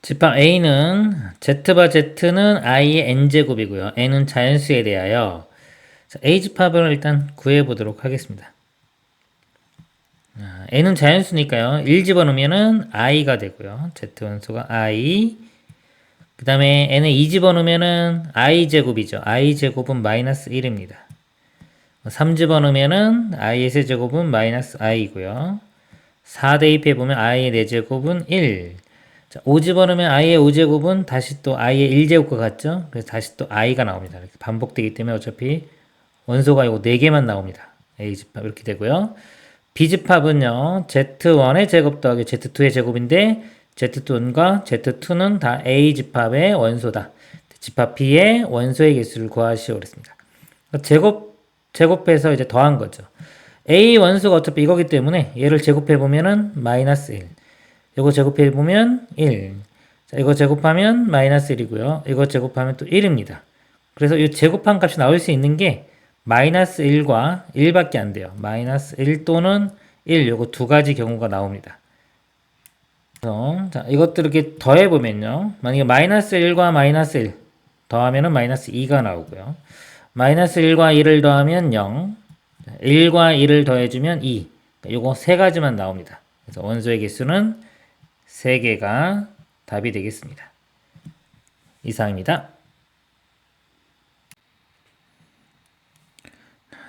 집합 A는 Z바 Z는 I의 n제곱이고요. n은 자연수에 대하여 A 집합을 일단 구해보도록 하겠습니다. n은 자연수니까요. 1 집어넣으면은 i가 되고요. z원소가 i. 그 다음에 n을 2 집어넣으면은 i제곱이죠. i제곱은 마이너스 1입니다. 3 집어넣으면은 i의 세제곱은 마이너스 i이고요. 4 대입해보면 i의 4제곱은 1. 자, 5 집어넣으면 i의 5제곱은 다시 또 i의 1제곱과 같죠? 그래서 다시 또 i가 나옵니다. 이렇게 반복되기 때문에 어차피 원소가 이거 4개만 나옵니다. A집합 이렇게 되고요. B집합은요. Z1의 제곱 더하기 Z2의 제곱인데 Z2과 Z2는 다 A집합의 원소다. 집합 B의 원소의 개수를 구하시오 그랬습니다. 제곱해서 이제 더한 거죠. A 원소가 어차피 이거기 때문에 얘를 제곱해보면은 마이너스 1. 이거 제곱해보면 1. 자, 이거 제곱하면 마이너스 1이고요. 이거 제곱하면 또 1입니다. 그래서 이 제곱한 값이 나올 수 있는 게 마이너스 1과 1밖에 안 돼요. 마이너스 1 또는 1, 요거 두 가지 경우가 나옵니다. 그래서 자, 이것들 이렇게 더해보면요. 만약에 마이너스 1과 마이너스 1 더하면은 마이너스 2가 나오고요. 마이너스 1과 1을 더하면 0, 1과 1을 더해주면 2. 요거 세 가지만 나옵니다. 그래서 원소의 개수는 3개가 답이 되겠습니다. 이상입니다.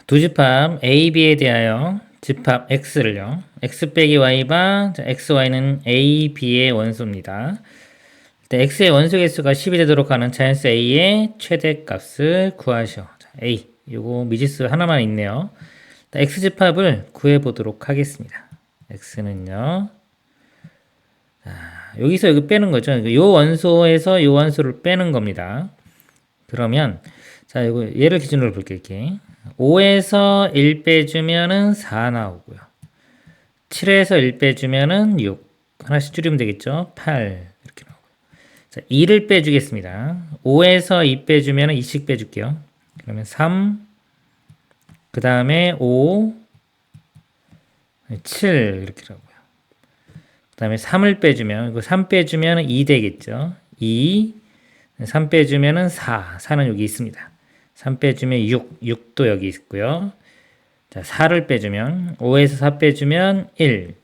두 집합 A, B에 대하여 집합 X를요. X 빼기 Y바 X, Y는 A, B의 원소입니다. X의 원소 개수가 10이 되도록 하는 자연수 A의 최대값을 구하시오. A, 요거 미지수 하나만 있네요. X집합을 구해보도록 하겠습니다. X는요. 여기서 여기 빼는 거죠. 요 원소에서 요 원소를 빼는 겁니다. 그러면 자, 이거 얘를 기준으로 볼게요. 이렇게 5에서 1 빼주면은 4 나오고요. 7에서 1 빼주면은 6. 하나씩 줄이면 되겠죠. 8 이렇게 나오고요. 자, 2를 빼주겠습니다. 5에서 2 빼주면은 2씩 빼줄게요. 그러면 3. 그 다음에 5, 7 이렇게 나오고요. 그 다음에 3을 빼주면 이거 3 빼주면 2 되겠죠. 2, 3 빼주면 4, 4는 여기 있습니다. 3 빼주면 6, 6도 여기 있고요. 자, 4를 빼주면 5에서 4 빼주면 1,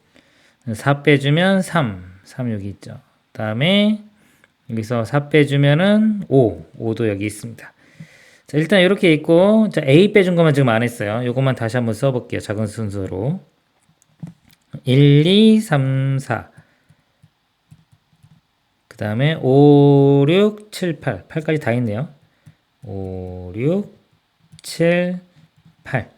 4 빼주면 3, 3 여기 있죠. 그 다음에 여기서 4 빼주면은 5, 5도 여기 있습니다. 자, 일단 이렇게 있고, 자, A 빼준 것만 지금 안 했어요. 요것만 다시 한번 써볼게요. 작은 순서로. 1, 2, 3, 4. 그 다음에 5, 6, 7, 8. 8까지 다 있네요. 5, 6, 7, 8.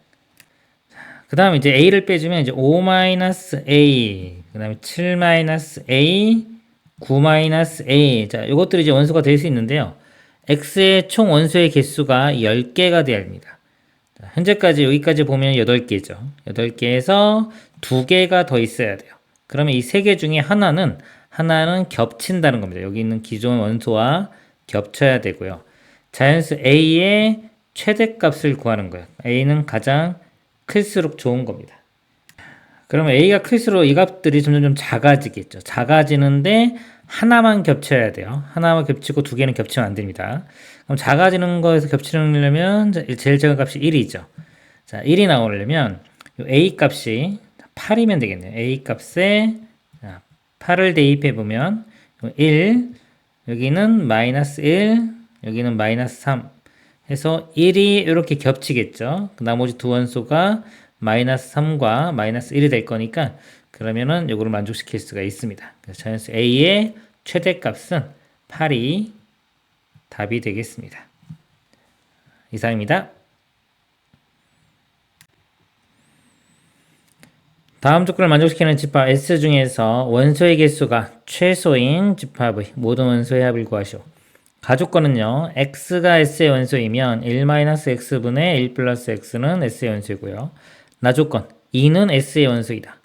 그 다음에 이제 A를 빼주면 이제 5-A, 그 다음에 7-A, 9-A. 자, 요것들이 이제 원소가 될 수 있는데요. X의 총 원소의 개수가 10개가 되어야 합니다. 자, 현재까지 여기까지 보면 8개죠. 8개에서 2개가 더 있어야 돼요. 그러면 이 3개 중에 하나는 겹친다는 겁니다. 여기 있는 기존 원소와 겹쳐야 되고요. 자연수 A의 최대값을 구하는 거예요. A는 가장 클수록 좋은 겁니다. 그러면 A가 클수록 이 값들이 점점 좀 작아지겠죠. 작아지는데 하나만 겹쳐야 돼요. 하나만 겹치고 2개는 겹치면 안 됩니다. 그럼 작아지는 거에서 겹치려면 제일 작은 값이 1이죠. 자, 1이 나오려면 A 값이 8이면 되겠네요. A 값에 8을 대입해 보면 1, 여기는 마이너스 1, 여기는 마이너스 3 해서 1이 이렇게 겹치겠죠. 나머지 두 원소가 마이너스 3과 마이너스 1이 될 거니까 그러면은 요거를 만족시킬 수가 있습니다. 그래서 자연수 A의 최대값은 8이 답이 되겠습니다. 이상입니다. 다음 조건을 만족시키는 집합 S 중에서 원소의 개수가 최소인 집합의 모든 원소의 합을 구하시오. 가조건은요. x가 s의 원소이면 1-x분의 1 플러스 x는 s의 원소이고요. 나조건 2는 s의 원소이다.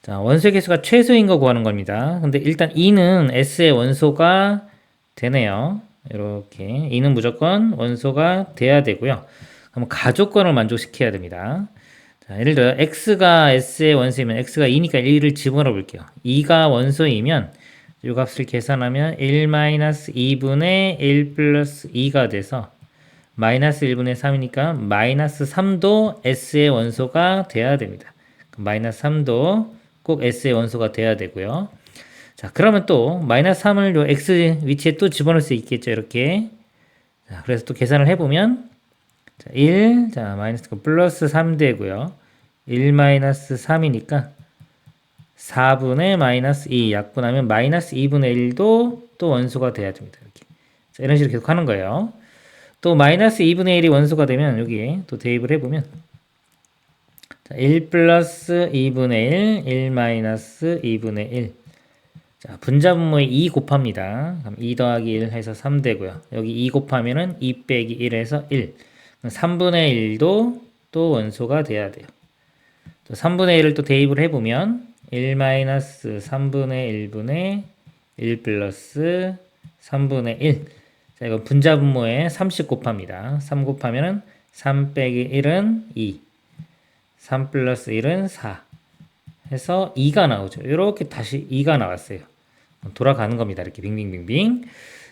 자, 원소의 개수가 최소인 거 구하는 겁니다. 근데 일단 2는 s의 원소가 되네요. 이렇게 2는 무조건 원소가 돼야 되고요. 그럼 가조건을 만족시켜야 됩니다. 자, 예를 들어 x가 s의 원소이면 x가 2니까 1을 집어넣어 볼게요. 2가 원소이면 이 값을 계산하면 1-2분의 1 플러스 2가 돼서 마이너스 1분의 3이니까 마이너스 3도 S의 원소가 돼야 됩니다. 마이너스 3도 꼭 S의 원소가 돼야 되고요. 자, 그러면 또 마이너스 3을 요 X 위치에 또 집어넣을 수 있겠죠. 이렇게. 자, 그래서 또 계산을 해보면 자, 1, 자, 마이너스 플러스 3 되고요. 1 마이너스 3이니까 4분의 마이너스 2 약분하면 마이너스 2분의 1도 또 원소가 돼야 됩니다. 이렇게. 자, 이런 식으로 계속 하는 거예요. 또 마이너스 2분의 1이 원소가 되면 여기에 또 대입을 해보면 자, 1 플러스 2분의 1, 1 마이너스 2분의 1. 자, 분자분모에 2 곱합니다. 그럼 2 더하기 1 해서 3 되고요. 여기 2 곱하면은 2 빼기 1에서 1. 3분의 1도 또 원소가 돼야 돼요. 또 3분의 1을 또 대입을 해보면 1 마이너스 3분의 1분의 1 플러스 3분의 1. 자, 이건 분자분모에 30 곱합니다. 3 곱하면은 3 빼기 1은 2. 3 플러스 1은 4. 해서 2가 나오죠. 이렇게 다시 2가 나왔어요. 돌아가는 겁니다. 이렇게 빙빙빙빙.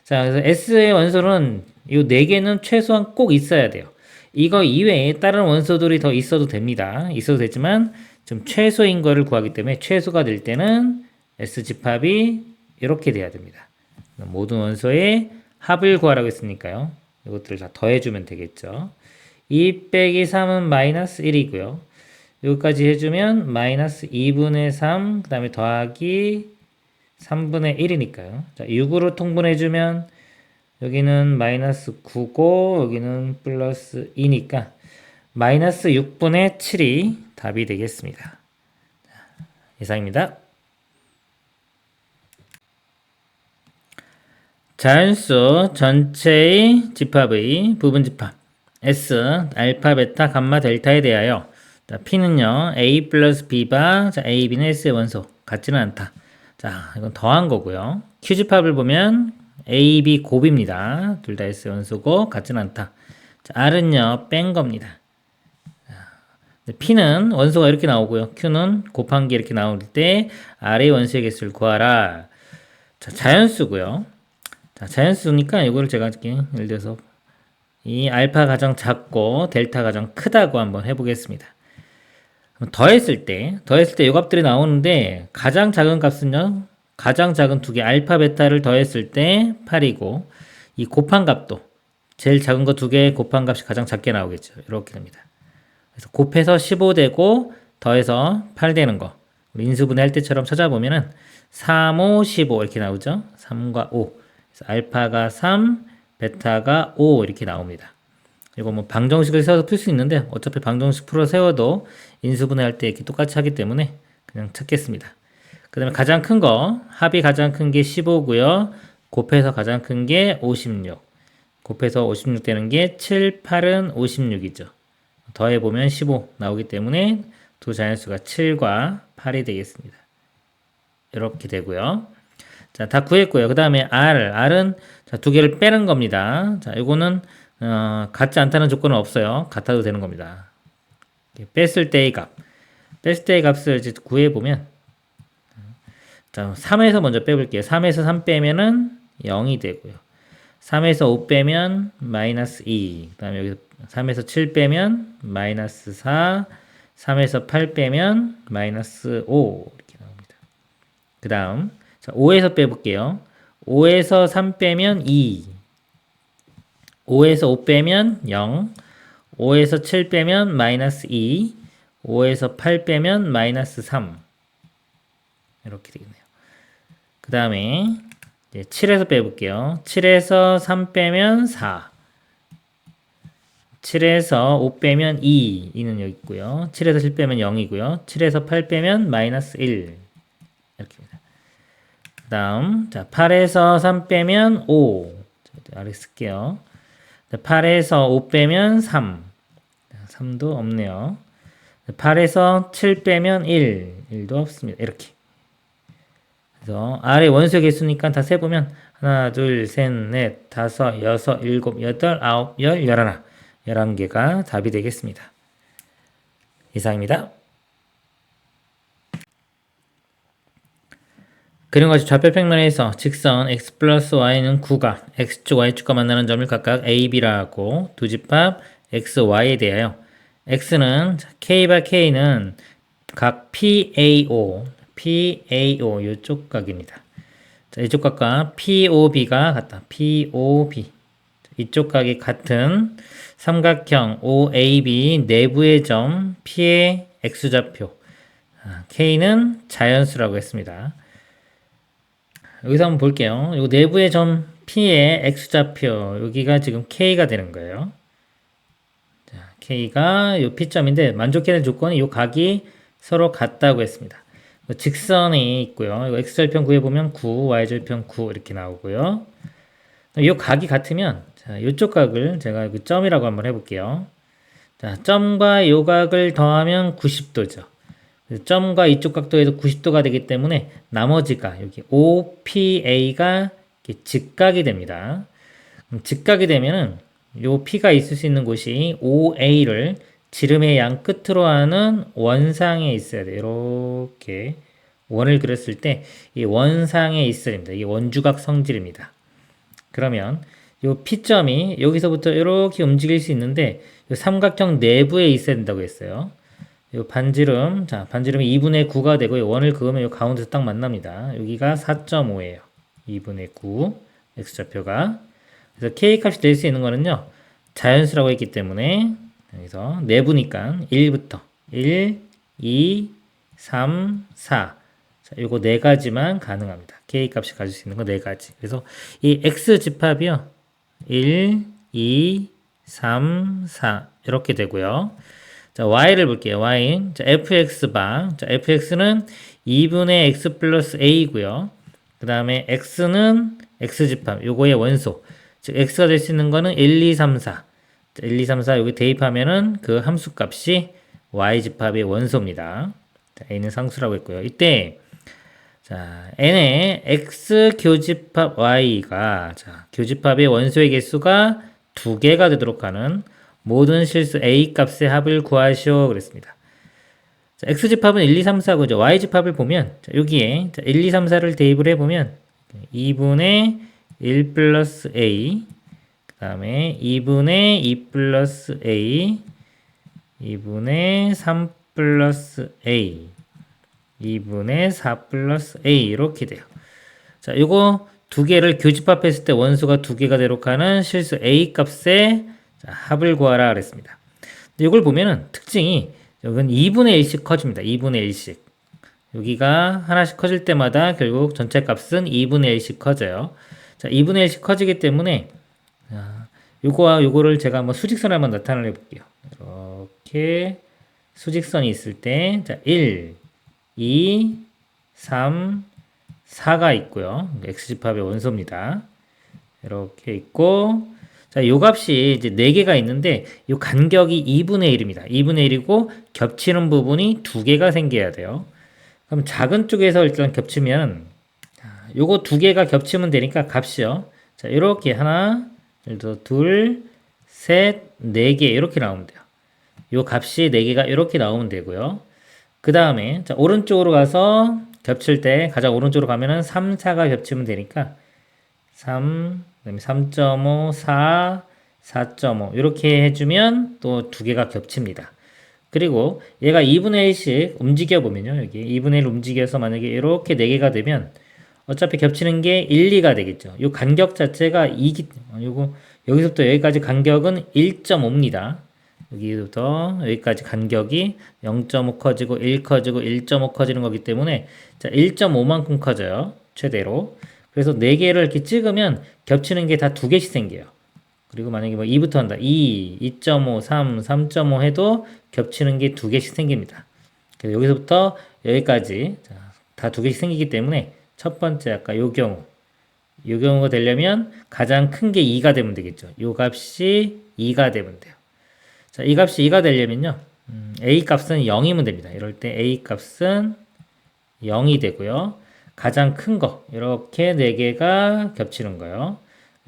자, 그래서 S의 원소는 이 4개는 최소한 꼭 있어야 돼요. 이거 이외에 다른 원소들이 더 있어도 됩니다. 있어도 되지만 좀 최소인 거를 구하기 때문에 최소가 될 때는 S 집합이 이렇게 돼야 됩니다. 모든 원소의 합을 구하라고 했으니까요. 이것들을 다 더해주면 되겠죠. 2 빼기 3은 마이너스 1이고요. 여기까지 해주면 마이너스 2분의 3, 그 다음에 더하기 3분의 1이니까요. 자, 6으로 통분해주면 여기는 마이너스 9고 여기는 플러스 2니까 마이너스 6분의 7이 답이 되겠습니다. 이상입니다. 자연수 전체의 집합의 부분집합 S, 알파, 베타, 감마, 델타에 대하여 자, P는요 A 플러스 B바 자, A, B는 S의 원소 같지는 않다. 자, 이건 더한 거고요. Q집합을 보면 A, B 곱입니다. 둘 다 S의 원소고 같지는 않다. 자, R은요 뺀 겁니다. P는 원소가 이렇게 나오고요. Q는 곱한 게 이렇게 나올 때 R의 원소의 개수를 구하라. 자, 자연수고요. 자, 자연수니까 이거를 제가 이렇게 예를 들어서 이 알파 가장 작고 델타 가장 크다고 한번 해보겠습니다. 더했을 때 이 값들이 나오는데 가장 작은 값은요. 가장 작은 두 개 알파 베타를 더했을 때 8이고 이 곱한 값도 제일 작은 거 두 개 곱한 값이 가장 작게 나오겠죠. 이렇게 됩니다. 그래서 곱해서 15 되고 더해서 8 되는 거. 우리 인수분해 할 때처럼 찾아보면은 3, 5, 15 이렇게 나오죠. 3과 5. 그래서 알파가 3, 베타가 5 이렇게 나옵니다. 이거 뭐 방정식을 세워서 풀 수 있는데 어차피 방정식 풀어 세워도 인수분해 할 때 이렇게 똑같이 하기 때문에 그냥 찾겠습니다. 그 다음에 가장 큰 거, 합이 가장 큰 게 15고요. 곱해서 가장 큰 게 56. 곱해서 56 되는 게 7, 8은 56이죠. 더해보면 15 나오기 때문에 두 자연수가 7과 8이 되겠습니다. 이렇게 되고요. 자, 다 구했고요. 그 다음에 R은 자, 두 개를 빼는 겁니다. 자, 이거는 같지 않다는 조건은 없어요. 같아도 되는 겁니다. 뺐을 때의 값. 뺐을 때의 값을 이제 구해보면 자, 3에서 먼저 빼볼게요. 3에서 3 빼면은 0이 되고요. 3에서 5 빼면 마이너스 2. 그 다음에 여기서 3에서 7 빼면 마이너스 4. 3에서 8 빼면 마이너스 5. 이렇게 나옵니다. 그 다음, 자, 5에서 빼볼게요. 5에서 3 빼면 2. 5에서 5 빼면 0. 5에서 7 빼면 마이너스 2. 5에서 8 빼면 마이너스 3. 이렇게 되겠네요. 그 다음에 7에서 빼볼게요. 7에서 3 빼면 4. 7에서 5 빼면 2. 2는 여기 있고요. 7에서 7 빼면 0이고요. 7에서 8 빼면 마이너스 1. 이렇게입니다. 그 다음, 자, 8에서 3 빼면 5. 아래 쓸게요. 8에서 5 빼면 3. 3도 없네요. 8에서 7 빼면 1. 1도 없습니다. 이렇게. 그래서 아래 원소의 개수니까 다 세보면 하나, 둘, 셋, 넷, 다섯, 여섯, 일곱, 여덟, 아홉, 열, 열하나. 11개가 답이 되겠습니다. 이상입니다. 그림 같이 좌표 평면에서 직선 x 플러스 y는 9가 x축, y축과 만나는 점을 각각 a, b라 하고 두 집합 x, y에 대하여 x는 k와 k는 각 PAO, PAO 이쪽 각입니다. 자, 이쪽 각과 POB가 같다. POB 이쪽 각이 같은 삼각형 OAB 내부의 점 P의 x좌표 K는 자연수라고 했습니다. 여기서 한번 볼게요. 이 내부의 점 P의 x좌표 여기가 지금 K가 되는 거예요. 자, K가 이 P점인데 만족해야 될 조건이 이 각이 서로 같다고 했습니다. 직선이 있고요. 이거 x절편 구해보면 9, y절편 9 이렇게 나오고요. 이 각이 같으면 자, 이쪽 각을 제가 그 점이라고 한번 해볼게요. 자, 점과 이 각을 더하면 90도죠. 점과 이쪽 각도 해도 90도가 되기 때문에 나머지가 여기 OPA가 직각이 됩니다. 직각이 되면은 요 P가 있을 수 있는 곳이 OA를 지름의 양 끝으로 하는 원상에 있어야 돼요. 이렇게 원을 그렸을 때 이 원상에 있어야 됩니다. 이게 원주각 성질입니다. 그러면 이 P점이 여기서부터 이렇게 움직일 수 있는데 이 삼각형 내부에 있어야 된다고 했어요. 이 반지름, 자, 반지름이 2분의 9가 되고 원을 그으면 이 가운데서 딱 만납니다. 여기가 4.5예요. 2분의 9 x좌표가. 그래서 k 값이 될 수 있는 거는요. 자연수라고 했기 때문에 여기서 내부니까 1부터 1, 2, 3, 4. 자, 요거 네 가지만 가능합니다. k 값이 가질 수 있는 거 네 가지. 그래서 이 x 집합이요. 1, 2, 3, 4 이렇게 되고요. 자, y를 볼게요. y. 자, fx방. 자, fx는 2분의 x 플러스 a고요. 그 다음에 x는 x집합. 요거의 원소. 즉, x가 될 수 있는 거는 1, 2, 3, 4. 자, 1, 2, 3, 4 여기 대입하면은 그 함수값이 y집합의 원소입니다. 자, a는 상수라고 했고요. 이때 자, n의 x 교집합 y가 자, 교집합의 원소의 개수가 2개가 되도록 하는 모든 실수 a 값의 합을 구하시오 그랬습니다. 자, x집합은 1, 2, 3, 4고죠. y집합을 보면 자, 여기에 자, 1, 2, 3, 4를 대입을 해보면 2분의 1 플러스 a 그 다음에 2분의 2 플러스 a 2분의 3 플러스 a 2분의 4 플러스 a 이렇게 돼요. 자, 요거 두 개를 교집합했을 때 원소가 두 개가 되도록 하는 실수 a 값의 자, 합을 구하라 그랬습니다. 이걸 보면은 특징이 여기는 2분의 1씩 커집니다. 2분의 1씩. 여기가 하나씩 커질 때마다 결국 전체 값은 2분의 1씩 커져요. 자, 2분의 1씩 커지기 때문에 자, 요거와 요거를 제가 한번 수직선을 한번 나타내 볼게요. 이렇게 수직선이 있을 때 자, 1 2, 3, 4가 있고요. x집합의 원소입니다. 이렇게 있고, 자, 요 값이 이제 4개가 있는데, 요 간격이 2분의 1입니다. 2분의 1이고, 겹치는 부분이 2개가 생겨야 돼요. 그럼 작은 쪽에서 일단 겹치면, 요거 2개가 겹치면 되니까 값이요. 자, 이렇게 하나, 둘, 셋, 4개, 이렇게 나오면 돼요. 요 값이 4개가 이렇게 나오면 되고요. 그 다음에 자, 오른쪽으로 가서 겹칠 때 가장 오른쪽으로 가면은 3, 4가 겹치면 되니까 3, 그다음에 3.5, 4, 4.5 이렇게 해주면 또 두 개가 겹칩니다. 그리고 얘가 2분의 1씩 움직여 보면요. 여기 2분의 1 움직여서 만약에 이렇게 4개가 되면 어차피 겹치는 게 1, 2가 되겠죠. 요 간격 자체가 2기, 요거 여기서부터 여기까지 간격은 1.5입니다. 여기부터 여기까지 간격이 0.5 커지고 1 커지고 1.5 커지는 거기 때문에 자 1.5만큼 커져요. 최대로. 그래서 4개를 이렇게 찍으면 겹치는 게 다 2개씩 생겨요. 그리고 만약에 뭐 2부터 한다. 2, 2.5, 3, 3.5 해도 겹치는 게 2개씩 생깁니다. 그래서 여기서부터 여기까지 다 2개씩 생기기 때문에 첫 번째 아까 요 경우가 되려면 가장 큰 게 2가 되면 되겠죠. 요 값이 2가 되면 돼요. 자, 이 값이 2가 되려면요. a 값은 0이면 됩니다. 이럴 때 a 값은 0이 되고요. 가장 큰 거, 이렇게 4개가 겹치는 거예요.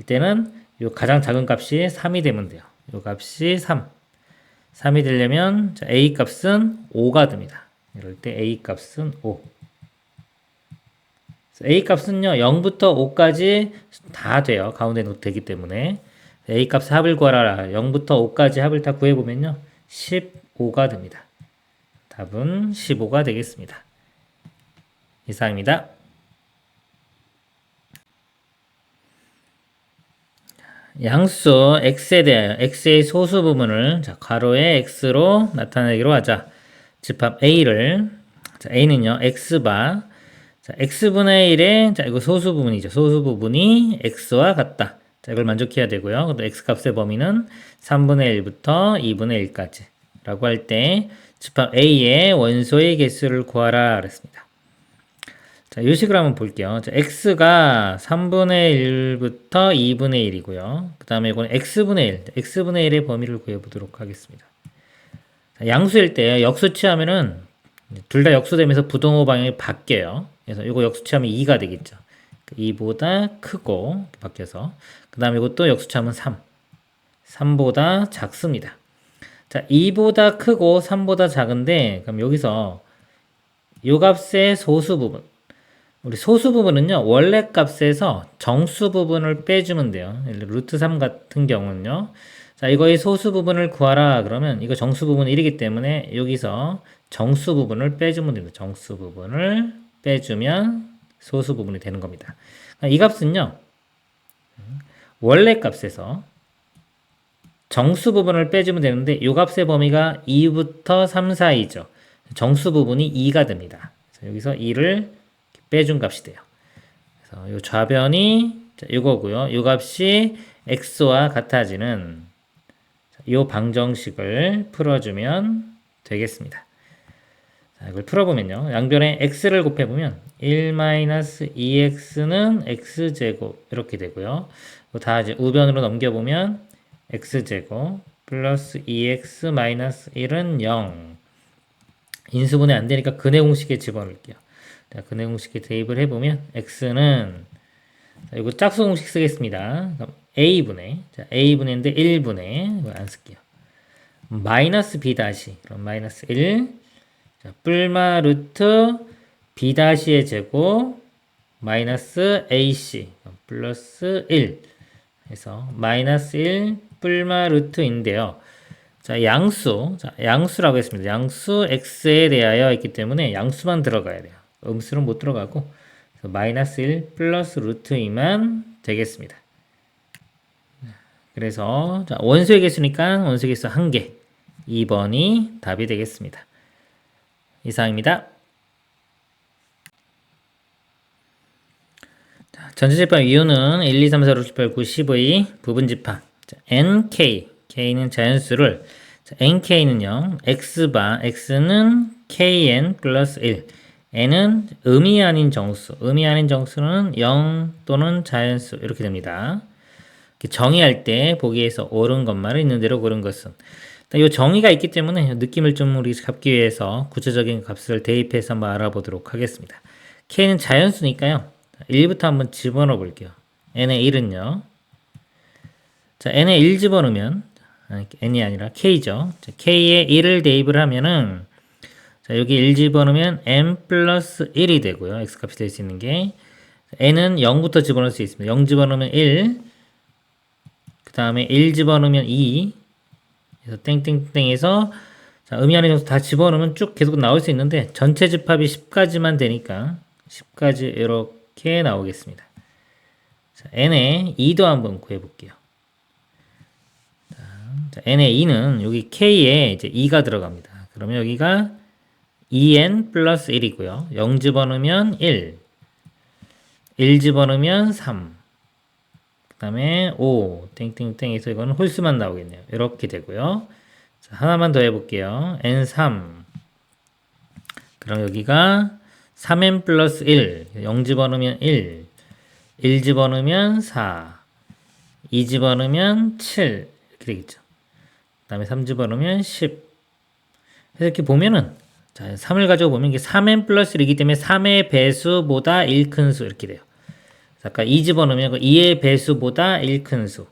이때는 요 가장 작은 값이 3이 되면 돼요. 요 값이 3. 3이 되려면 자, a 값은 5가 됩니다. 이럴 때 a 값은 5. A 값은요 0부터 5까지 다 돼요. 가운데 놓 되기 때문에 A 값 합을 구하라. 0부터 5까지 합을 다 구해보면요 15가 됩니다. 답은 15가 되겠습니다. 이상입니다. 양수 x에 대하여 x의 소수 부분을 괄호에 x로 나타내기로 하자. 집합 a를 a는요 x바 x분의 1의 이거 소수 부분이죠. 소수 부분이 x와 같다. 이걸 만족해야 되고요. 또 x 값의 범위는 3분의 1부터 2분의 1까지 라고 할 때 집합 a의 원소의 개수를 구하라 그랬습니다. 자, 이 식으로 한번 볼게요. 자, x가 3분의 1부터 2분의 1이고요. 그 다음에 이건 x분의 1, x분의 1의 범위를 구해보도록 하겠습니다. 자, 양수일 때 역수치하면은 둘 다 역수되면서 부동호 방향이 바뀌어요. 그래서 이거 역수치하면 2가 되겠죠. 2보다 크고 바뀌어서 그 다음에 이것도 역수치하면 3보다 작습니다. 자, 2보다 크고 3보다 작은데 그럼 여기서 요 값의 소수 부분 우리 소수 부분은요 원래 값에서 정수 부분을 빼주면 돼요. 루트 3 같은 경우는요 자 이거의 소수 부분을 구하라 그러면 이거 정수 부분 1이기 때문에 여기서 정수 부분을 빼주면 됩니다. 정수 부분을 빼주면 소수 부분이 되는 겁니다. 이 값은요 원래 값에서 정수 부분을 빼주면 되는데 이 값의 범위가 2부터 3 사이죠. 정수 부분이 2가 됩니다. 여기서 2를 빼준 값이 돼요. 그래서 이 좌변이 이거고요. 이 값이 x와 같아지는 이 방정식을 풀어주면 되겠습니다. 자, 이걸 풀어보면요. 양변에 x를 곱해보면 1-2x는 x제곱 이렇게 되고요. 다 이제 우변으로 넘겨보면 x제곱 플러스 2x 마이너스 1은 0. 인수분해 안 되니까 근해 공식에 집어넣을게요. 자, 근해 공식에 대입을 해보면 x는 자, 이거 짝수 공식 쓰겠습니다. 그럼 a분의 자, a분의인데 1분의 이거 안 쓸게요. 마이너스 b 다시 그럼 마이너스 1 자, 뿔마 루트 b 다시의 제곱 마이너스 ac 플러스 1 해서 마이너스 1 뿔마 루트인데요. 자, 양수라고 했습니다. 양수 x에 대하여 있기 때문에 양수만 들어가야 돼요. 음수는 못 들어가고 마이너스 1 플러스 루트이만 되겠습니다. 그래서 자, 원소의 개수니까 원소의 개수 1개 2번이 답이 되겠습니다. 이상입니다. 자, 전체집합 이유는 1, 2, 3, 4, 5, 6, 7, 8, 9, 10의 부분집합 nk k는 자연수를 자, nk는요 x바 x는 kn 플러스 1 n은 음이 아닌 정수 음이 아닌 정수는 0 또는 자연수 이렇게 됩니다. 정의할 때 보기에서 옳은 것만을 있는 대로 고른 것은 이 정의가 있기 때문에 느낌을 좀 우리 잡기 위해서 구체적인 값을 대입해서 한번 알아보도록 하겠습니다. k는 자연수니까요 1부터 한번 집어넣어 볼게요. n의 1은요 자, n에 1 집어넣으면 n이 아니라 k죠. 자, k에 1을 대입을 하면은 자, 여기 1 집어넣으면 n 플러스 1이 되고요. x값이 될 수 있는 게 n은 0부터 집어넣을 수 있습니다. 0 집어넣으면 1 그 다음에 1 집어넣으면 2 그래서 땡땡땡에서 자, 의미 아닌 정수 다 집어넣으면 쭉 계속 나올 수 있는데 전체 집합이 10까지만 되니까 10까지 이렇게 나오겠습니다. 자, n에 2도 한번 구해볼게요. 자, n의 2는 여기 k에 이제 2가 들어갑니다. 그러면 여기가 2n 플러스 1이고요. 0 집어넣으면 1 집어넣으면 3 그 다음에 5 땡땡땡에서 이거는 홀수만 나오겠네요. 이렇게 되고요. 자, 하나만 더 해볼게요. n3 그럼 여기가 3n 플러스 1 0 집어넣으면 1 집어넣으면 4 2 집어넣으면 7 이렇게 되겠죠. 그 다음에 3 집어넣으면 10 그래서 이렇게 보면은 자, 3을 가지고 보면 이게 3n 플러스 1이기 때문에 3의 배수보다 1 큰 수 이렇게 돼요. 아까 2 집어넣으면 2의 배수보다 1 큰 수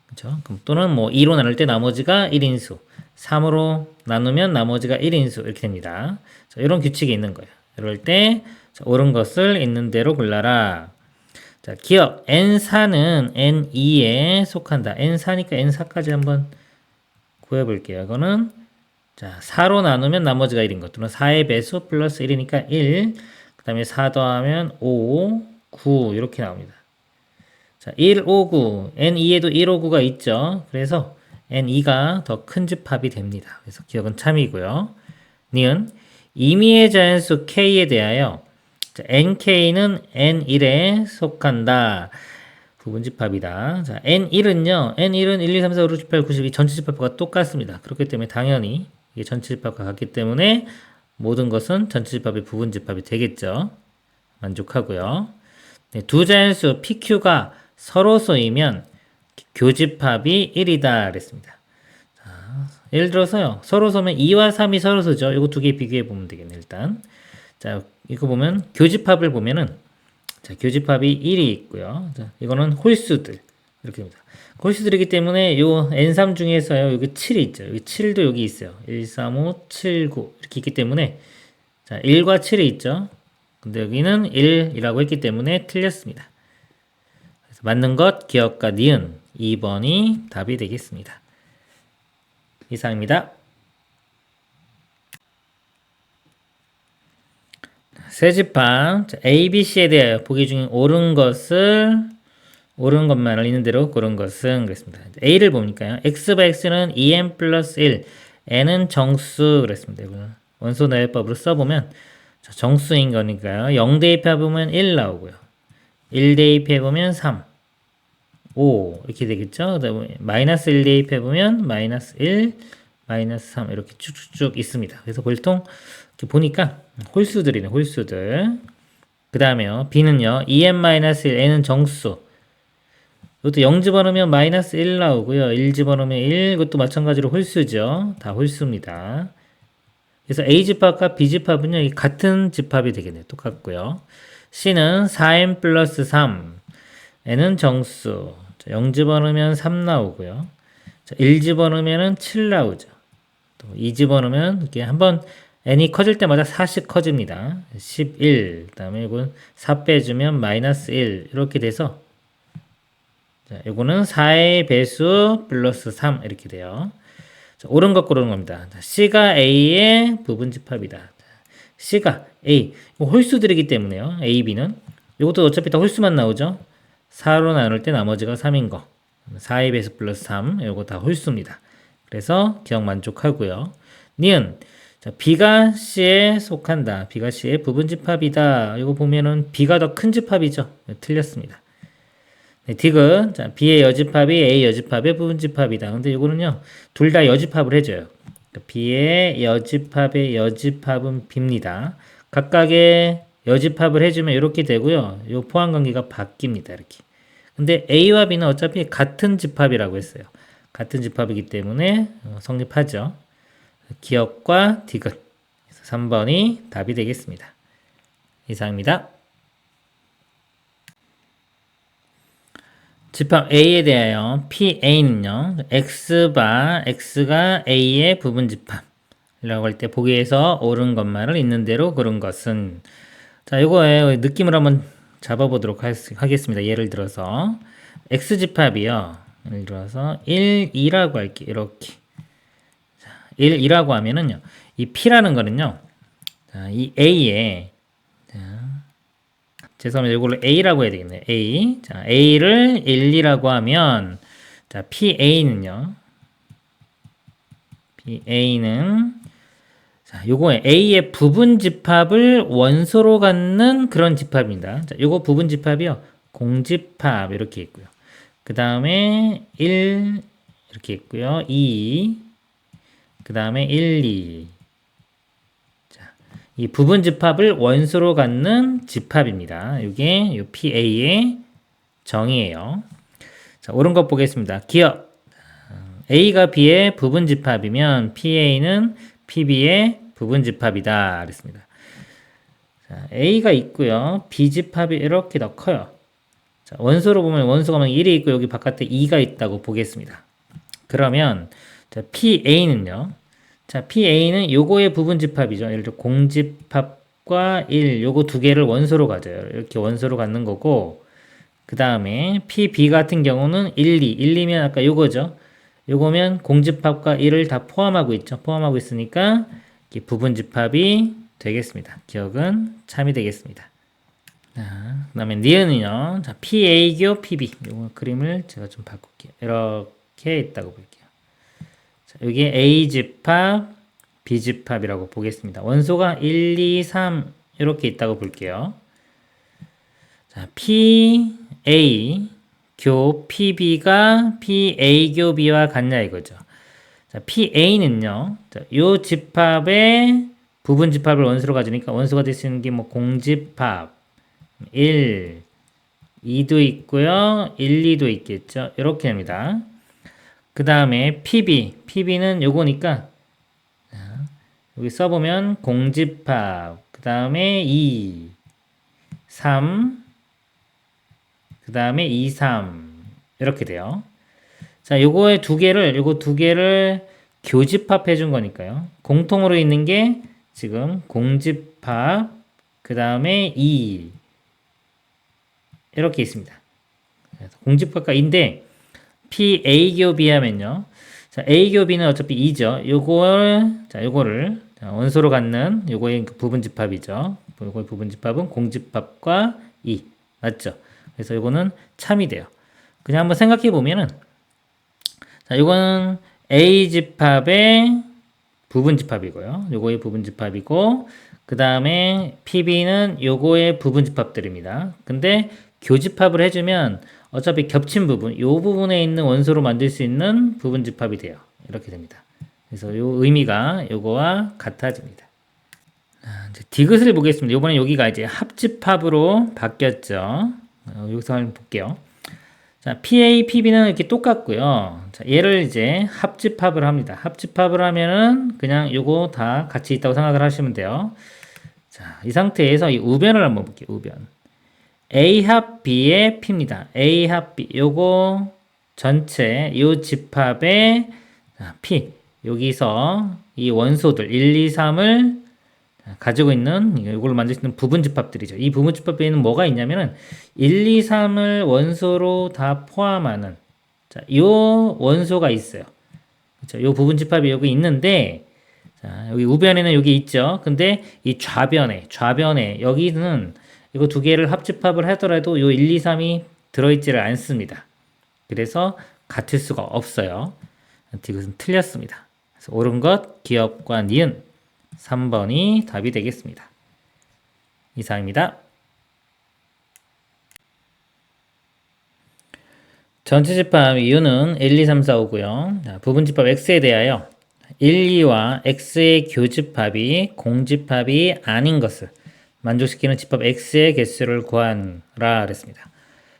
그렇죠? 그럼 또는 뭐 2로 나눌 때 나머지가 1인수 3으로 나누면 나머지가 1인수 이렇게 됩니다. 자, 이런 규칙이 있는 거예요. 이럴 때 자, 옳은 것을 있는 대로 골라라. 자, 기억 N4는 N2에 속한다. N4니까 N4까지 한번 구해볼게요. 이거는 자 4로 나누면 나머지가 1인 것. 또는 4의 배수 플러스 1이니까 1. 그 다음에 4 더하면 5, 9 이렇게 나옵니다. 자 1, 5, 9. N2에도 1, 5, 9가 있죠. 그래서 N2가 더 큰 집합이 됩니다. 그래서 기억은 참이고요. 니은 임의의 자연수 K에 대하여 자, NK는 N1에 속한다. 부분집합이다. 자, N1은요. N1은 1, 2, 3, 4, 5, 6, 7, 8, 9, 10이 전체 집합과 똑같습니다. 그렇기 때문에 당연히 이게 전체 집합과 같기 때문에 모든 것은 전체 집합의 부분집합이 되겠죠. 만족하고요. 네, 두 자연수 PQ가 서로 쏘이면 교집합이 1이다 그랬습니다. 자, 예를 들어서요. 서로 쏘면 2와 3이 서로 쏘죠. 이거 두 개 비교해 보면 되겠네, 일단. 자, 이거 보면 교집합을 보면은 자, 교집합이 1이 있고요. 자, 이거는 홀수들. 이렇게 됩니다. 홀수들이기 때문에 요 N3 중에서요. 여기 7이 있죠. 여기 7도 여기 있어요. 1, 3, 5, 7, 9. 이렇게 있기 때문에 자, 1과 7이 있죠. 근데 여기는 1이라고 했기 때문에 틀렸습니다. 그래서 맞는 것, 기억과 니은 2번이 답이 되겠습니다. 이상입니다. 세 집합 A, B, C에 대하여 보기 중에 옳은 것만을 있는 대로 고른 것은 그랬습니다. A를 보니까요. X바 X는 2n 플러스 1, n은 정수 그랬습니다. 원소 나열법으로 써보면 정수인 거니까요. 0 대입해보면 1 나오고요. 1 대입해보면 3, 5 이렇게 되겠죠. 그다음에 마이너스 1 대입해보면 마이너스 1, 마이너스 3 이렇게 쭉쭉쭉 있습니다. 그래서 보통 이렇게 보니까 홀수들이네, 홀수들. 그 다음에요. B는요. 2n-1, n은 정수. 이것도 0 집어넣으면 마이너스 1 나오고요. 1 집어넣으면 1. 이것도 마찬가지로 홀수죠. 다 홀수입니다. 그래서 A 집합과 B 집합은요. 같은 집합이 되겠네요. 똑같고요. C는 4n 플러스 3. n은 정수. 0 집어넣으면 3 나오고요. 1 집어넣으면 7 나오죠. 또 2 집어넣으면 이렇게 한번 n이 커질 때마다 4씩 커집니다. 11. 그 다음에 이건 4 빼주면 마이너스 1. 이렇게 돼서 자, 이거는 4의 배수 플러스 3 이렇게 돼요. 자, 옳은 것 고르는 겁니다. 자, C가 A의 부분집합이다. 자, C가 A. 홀수들이기 때문에요. A, B는. 이것도 어차피 다 홀수만 나오죠. 4로 나눌 때 나머지가 3인 거. 4의 배수 플러스 3. 이거 다 홀수입니다. 그래서 기억 만족하고요. 니은. 자, B가 C에 속한다. B가 C의 부분집합이다. 이거 보면은 B가 더 큰 집합이죠. 틀렸습니다. 네, 딕은 자, B의 여집합이 A 여집합의 부분집합이다. 근데 이거는요. 둘 다 여집합을 해줘요. 그러니까 B의 여집합의 여집합은 B입니다. 각각의 여집합을 해주면 이렇게 되고요. 이 포함관계가 바뀝니다. 이렇게. 근데 A와 B는 어차피 같은 집합이라고 했어요. 같은 집합이기 때문에 성립하죠. 기억과 디귿. 3번이 답이 되겠습니다. 이상입니다. 집합 A에 대하여 PA는요. X가 A의 부분집합이라고 할 때 보기에서 옳은 것만을 있는 대로 고른 것은 자, 이거의 느낌을 한번 잡아보도록 하겠습니다. 예를 들어서 X집합이요. 예를 들어서 1, 2라고 할게요. 이렇게 1, 2라고 하면은요. 이 P라는 거는요. 자, 이 A에 죄송합니다. 이걸로 A라고 해야 되겠네요. A. 자, A를 1, 2라고 하면 자, PA는요. PA는 자, 요거에 A의 부분 집합을 원소로 갖는 그런 집합입니다. 자, 요거 부분 집합이요. 공집합 이렇게 있고요. 그다음에 1 이렇게 있고요. 2 그다음에 1, 2 이 부분 집합을 원소로 갖는 집합입니다. 이게 요 PA의 정의예요. 자, 옳은 것 보겠습니다. 기억. A가 B의 부분 집합이면 PA는 PB의 부분 집합이다. 그랬습니다. 자, A가 있고요. B 집합이 이렇게 더 커요. 자, 원소로 보면 원소가 1이 있고 여기 바깥에 2가 있다고 보겠습니다. 그러면 자, PA는요. 자, PA는 요거의 부분 집합이죠. 예를 들어 공집합 집합과 1 요거 두 개를 원소로 가져요. 이렇게 원소로 갖는 거고 그 다음에 PB 같은 경우는 1, 2. 1, 2면 아까 요거죠. 요거면 공집합과 1을 다 포함하고 있죠. 포함하고 있으니까 이렇게 부분집합이 되겠습니다. 기억은 참이 되겠습니다. 자, 그 다음에 니은은요. 자, PA교 PB. 요거 그림을 제가 좀 바꿀게요. 이렇게 있다고 볼게요. 자, 여기 A집합, B집합이라고 보겠습니다. 원소가 1, 2, 3 이렇게 있다고 볼게요. 자, PA 교 PB가 PA 교 B와 같냐 이거죠. 자, PA는요. 자, 요 집합의 부분 집합을 원소로 가지니까 원소가 될 수 있는 게 뭐 공집합 1, 2도 있고요. 1, 2도 있겠죠. 이렇게 됩니다. 그 다음에 PB는 요거니까 여기 써보면 공집합 그 다음에 2, 3 그 다음에 2, 3 이렇게 돼요. 자, 요거 두 개를 교집합해 준 거니까요. 공통으로 있는 게 지금 공집합 그 다음에 2 이렇게 있습니다. 공집합과 2인데 PA교 B 하면요. 자, A교 B는 어차피 2죠. 요거를 원소로 갖는 요거의 부분집합이죠. 요거의 부분집합은 공집합과 2 맞죠? 그래서 요거는 참이 돼요. 그냥 한번 생각해 보면은 자, 요거는 A집합의 부분집합이고요. 요거의 부분집합이고 그 다음에 PB는 요거의 부분집합들입니다. 근데 교집합을 해주면 어차피 겹친 부분, 요 부분에 있는 원소로 만들 수 있는 부분집합이 돼요. 이렇게 됩니다. 그래서 요 의미가 요거와 같아집니다. 이제 디귿을 보겠습니다. 요번에 여기가 이제 합집합으로 바뀌었죠. 여기서 한번 볼게요. 자, PA, PB는 이렇게 똑같고요. 자, 얘를 이제 합집합을 합니다. 합집합을 하면은 그냥 요거 다 같이 있다고 생각을 하시면 돼요. 자, 이 상태에서 이 우변을 한번 볼게요. 우변. A 합 B의 P입니다. A 합 B. 요거 전체 요 집합의 P. 여기서 이 원소들 1, 2, 3을 가지고 있는 이걸 만들 수 있는 부분집합들이죠. 이 부분집합에는 뭐가 있냐면은 1, 2, 3을 원소로 다 포함하는 자, 요 원소가 있어요. 그렇죠? 요 부분집합이 여기 있는데 자, 여기 우변에는 여기 있죠. 근데 이 좌변에 여기는 이거 두 개를 합집합을 하더라도 요 1, 2, 3이 들어있지를 않습니다. 그래서 같을 수가 없어요. 이것은 틀렸습니다. 그래서 옳은 것 기업과 니은 3번이 답이 되겠습니다. 이상입니다. 전체 집합 이유는 1, 2, 3, 4, 5고요. 자, 부분 집합 x에 대하여 1, 2와 x의 교집합이 공집합이 아닌 것을 만족시키는 집합 x의 개수를 구하라 그랬습니다.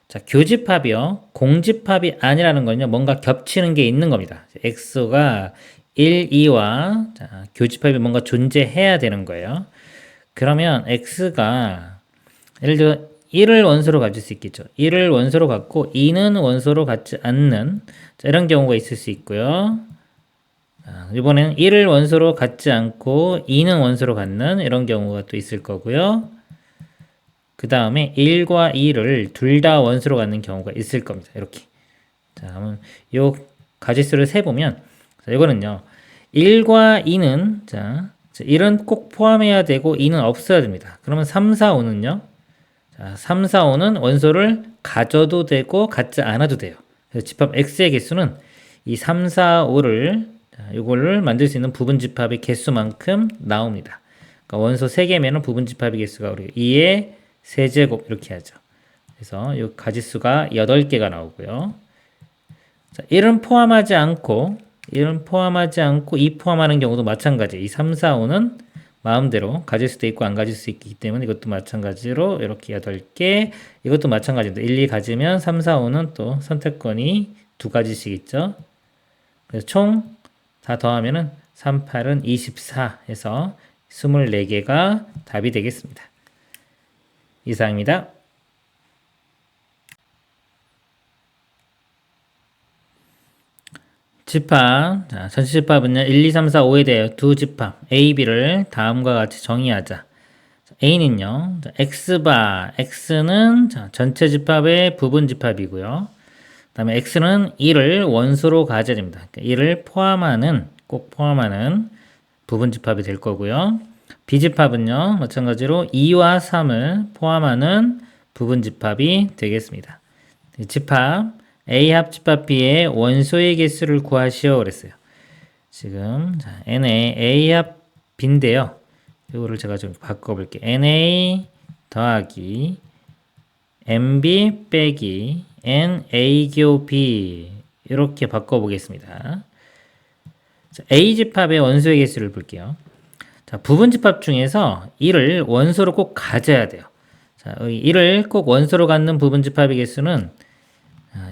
자, 교집합이요. 공집합이 아니라는 건요. 뭔가 겹치는 게 있는 겁니다. x가 1, 2와 자, 교집합이 뭔가 존재해야 되는 거예요. 그러면 x가 예를 들어 1을 원소로 가질 수 있겠죠. 1을 원소로 갖고 2는 원소로 갖지 않는 자, 이런 경우가 있을 수 있고요. 자, 이번에는 1을 원소로 갖지 않고 2는 원소로 갖는 이런 경우가 또 있을 거고요. 그 다음에 1과 2를 둘 다 원소로 갖는 경우가 있을 겁니다. 이렇게. 자, 한번 요 가지수를 세보면 자, 이거는요. 1과 2는 자, 1은 꼭 포함해야 되고 2는 없어야 됩니다. 그러면 3, 4, 5는요. 자, 3, 4, 5는 원소를 가져도 되고 갖지 않아도 돼요. 그래서 집합 X의 개수는 이 3, 4, 5를 이거를 만들 수 있는 부분 집합의 개수만큼 나옵니다. 그러니까 원소 3개면 부분 집합의 개수가 우리가 2의 세제곱 이렇게 하죠. 그래서 이 가지수가 8개가 나오고요. 자, 1은 포함하지 않고 2 포함하는 경우도 마찬가지. 이 3, 4, 5는 마음대로 가질 수도 있고 안 가질 수 있기 때문에 이것도 마찬가지로 이렇게 8개 이것도 마찬가지입니다. 1, 2 가지면 3, 4, 5는 또 선택권이 2가지씩 있죠. 그래서 총 다 더하면은 3, 8은 24 해서 24개가 답이 되겠습니다. 이상입니다. 집합. 자, 전체 집합은요. 1, 2, 3, 4, 5에 대하여 두 집합 A, B를 다음과 같이 정의하자. A는요, X바, X는 전체 집합의 부분 집합이고요. 그 다음에 X는 1을 원소로 가져야 됩니다. 그러니까 1을 포함하는, 꼭 포함하는 부분 집합이 될 거고요. B집합은요, 마찬가지로 2와 3을 포함하는 부분 집합이 되겠습니다. 집합, A 합집합 B의 원소의 개수를 구하시오 그랬어요. 지금 NA A 합 B인데요. 이거를 제가 좀 바꿔볼게요. NA 더하기 MB 빼기 NA B 이렇게 바꿔보겠습니다. 자, A집합의 원소의 개수를 볼게요. 자, 부분집합 중에서 1을 원소로 꼭 가져야 돼요. 자, 1을 꼭 원소로 갖는 부분집합의 개수는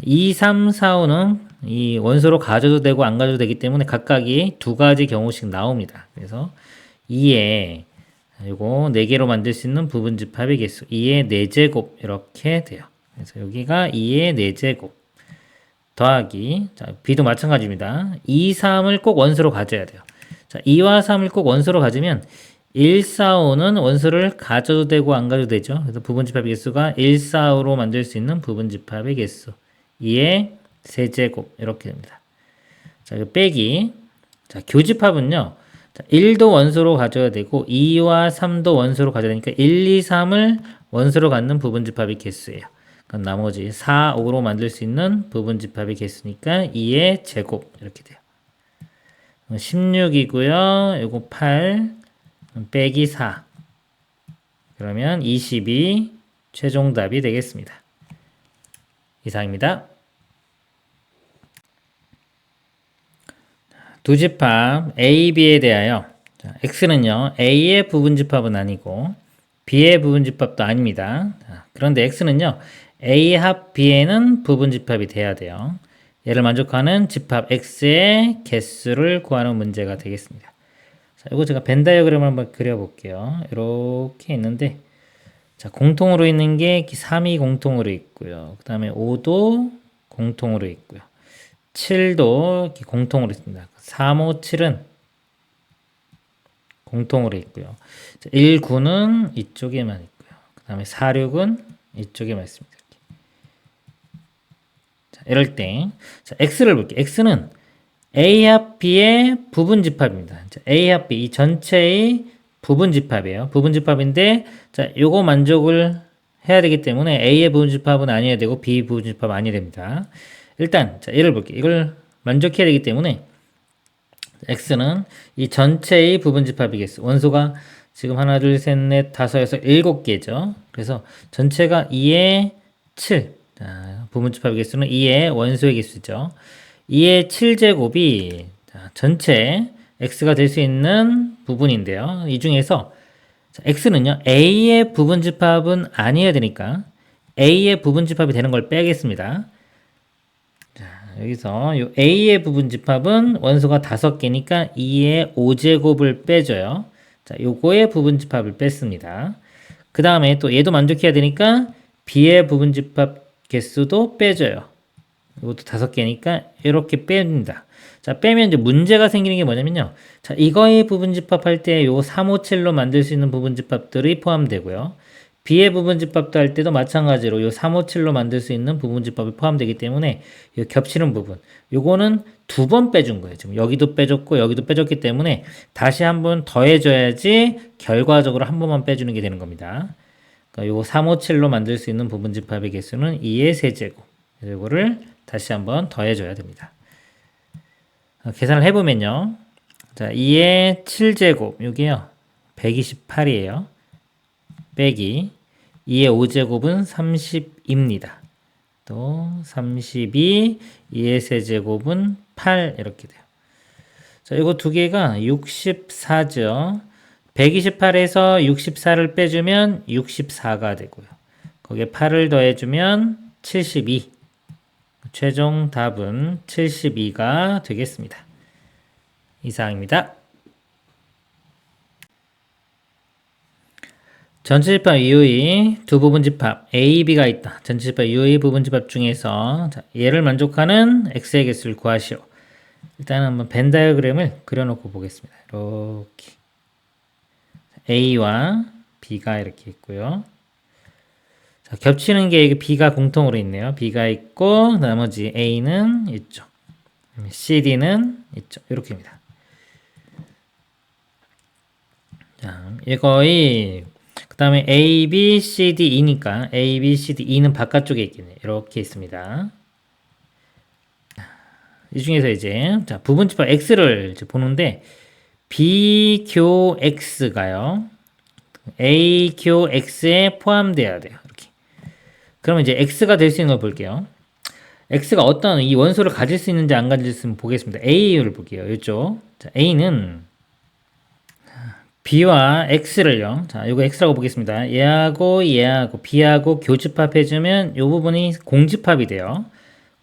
2, 3, 4, 5는 이 원소로 가져도 되고 안 가져도 되기 때문에 각각이 두 가지 경우씩 나옵니다. 그래서 2에 요거 4개로 만들 수 있는 부분집합의 개수 2의 4제곱 이렇게 돼요. 그래서 여기가 2의 4제곱 더하기 자, B도 마찬가지입니다. 2, 3을 꼭 원소로 가져야 돼요. 자, 2와 3을 꼭 원소로 가지면 1, 4, 5는 원소를 가져도 되고 안 가져도 되죠. 그래서 부분집합의 개수가 1, 4, 5로 만들 수 있는 부분집합의 개수 2의 세제곱 이렇게 됩니다. 자, 빼기 자, 교집합은요. 자, 1도 원소로 가져야 되고 2와 3도 원소로 가져야 되니까 1, 2, 3을 원소로 갖는 부분집합의 개수예요. 그럼 나머지 4, 5로 만들 수 있는 부분집합의 개수니까 2의 제곱 이렇게 돼요. 16이고요. 요거 8 빼기 4 그러면 22 최종답이 되겠습니다. 이상입니다. 두 집합 A, B에 대하여 자, X는요 A의 부분집합은 아니고 B의 부분집합도 아닙니다. 자, 그런데 X는요 A 합 B에는 부분집합이 돼야 돼요. 얘를 만족하는 집합 X의 개수를 구하는 문제가 되겠습니다. 자, 이거 제가 벤 다이어그램을 한번 그려볼게요. 이렇게 있는데 자, 공통으로 있는 게 3이 공통으로 있고요. 그 다음에 5도 공통으로 있고요. 7도 이렇게 공통으로 있습니다. 3, 5, 7은 공통으로 있고요. 1, 9는 이쪽에만 있고요. 그 다음에 4, 6은 이쪽에만 있습니다. 자, 이럴 때 자, X를 볼게요. X는 A 합 B의 부분집합입니다. 자, A 합 B 이 전체의 부분집합이에요. 부분집합인데 자, 요거 만족을 해야 되기 때문에 A의 부분집합은 아니어야 되고 B 부분집합은 아니어야 됩니다. 일단 자, 얘를 볼게요. 이걸 만족해야 되기 때문에 X는 이 전체의 부분집합이겠어. 원소가 지금 하나, 둘, 셋, 넷, 다섯, 여섯, 7개죠. 그래서 전체가 2의 7. 자, 부분집합의 개수는 2의 원소의 개수죠. 2의 7제곱이 전체 x가 될 수 있는 부분인데요. 이 중에서 x는요. a의 부분집합은 아니어야 되니까 a의 부분집합이 되는 걸 빼겠습니다. 자, 여기서 요 a의 부분집합은 원소가 5개니까 2의 5제곱을 빼줘요. 자, 요거의 부분집합을 뺐습니다. 그 다음에 또 얘도 만족해야 되니까 b의 부분집합 개수도 빼줘요. 이것도 5개니까 이렇게 뺍니다. 자, 빼면 이제 문제가 생기는 게 뭐냐면요. 자, 이거의 부분집합할 때 요 3, 5, 7로 만들 수 있는 부분집합들이 포함되고요. B의 부분집합도 할 때도 마찬가지로 요 3, 5, 7로 만들 수 있는 부분집합이 포함되기 때문에 요 겹치는 부분. 요거는 2번 빼준 거예요. 지금 여기도 빼줬고 여기도 빼줬기 때문에 다시 한번 더해줘야지 결과적으로 한 번만 빼주는 게 되는 겁니다. 그러니까 요 3, 5, 7로 만들 수 있는 부분집합의 개수는 2의 세제곱. 이거를 다시 한번 더해줘야 됩니다. 계산을 해보면요. 자, 2의 7제곱, 요게요. 128이에요. 빼기 2의 5제곱은 30입니다. 또 32, 2의 세제곱은 8 이렇게 돼요. 자, 이거 두 개가 64죠. 128에서 64를 빼주면 64가 되고요. 거기에 8을 더해주면 72. 최종 답은 72가 되겠습니다. 이상입니다. 전체집합 이후의 두 부분집합 A, B가 있다. 전체집합 이후의 부분집합 중에서 자, 얘를 만족하는 X의 개수를 구하시오. 일단 한번 벤 다이어그램을 그려놓고 보겠습니다. 이렇게 A와 B가 이렇게 있고요. 자, 겹치는 게 B가 공통으로 있네요. B가 있고 나머지 A는 있죠. CD는 있죠. 이렇게입니다. 자, 이거의 그 다음에 A, B, C, D, E니까 A, B, C, D, E는 바깥쪽에 있겠네요. 이렇게 있습니다. 이 중에서 이제 자, 부분집합 X를 이제 보는데 B교 X가요. A교 X에 포함돼야 돼요. 이렇게. 그러면 이제 X가 될 수 있는 걸 볼게요. X가 어떤 이 원소를 가질 수 있는지 안 가질 수 있는지 보겠습니다. A를 볼게요. 이쪽. 자, A는 B와 X를요. 자, 이거 X라고 보겠습니다. 얘하고 B하고 교집합해주면 이 부분이 공집합이 돼요.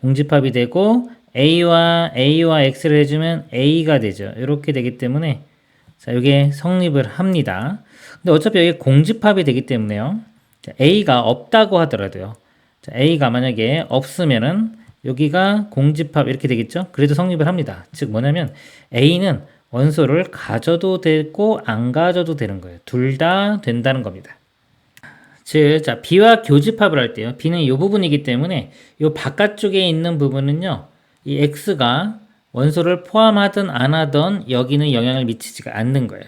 공집합이 되고 A와 X를 해주면 A가 되죠. 이렇게 되기 때문에 자, 이게 성립을 합니다. 근데 어차피 여기 공집합이 되기 때문에요. 자, A가 없다고 하더라도요. 자, A가 만약에 없으면은 여기가 공집합 이렇게 되겠죠? 그래도 성립을 합니다. 즉 뭐냐면 A는 원소를 가져도 되고 안 가져도 되는 거예요. 둘 다 된다는 겁니다. 즉, 자, B와 교집합을 할 때요. B는 이 부분이기 때문에 이 바깥쪽에 있는 부분은요. 이 X가 원소를 포함하든 안 하든 여기는 영향을 미치지가 않는 거예요.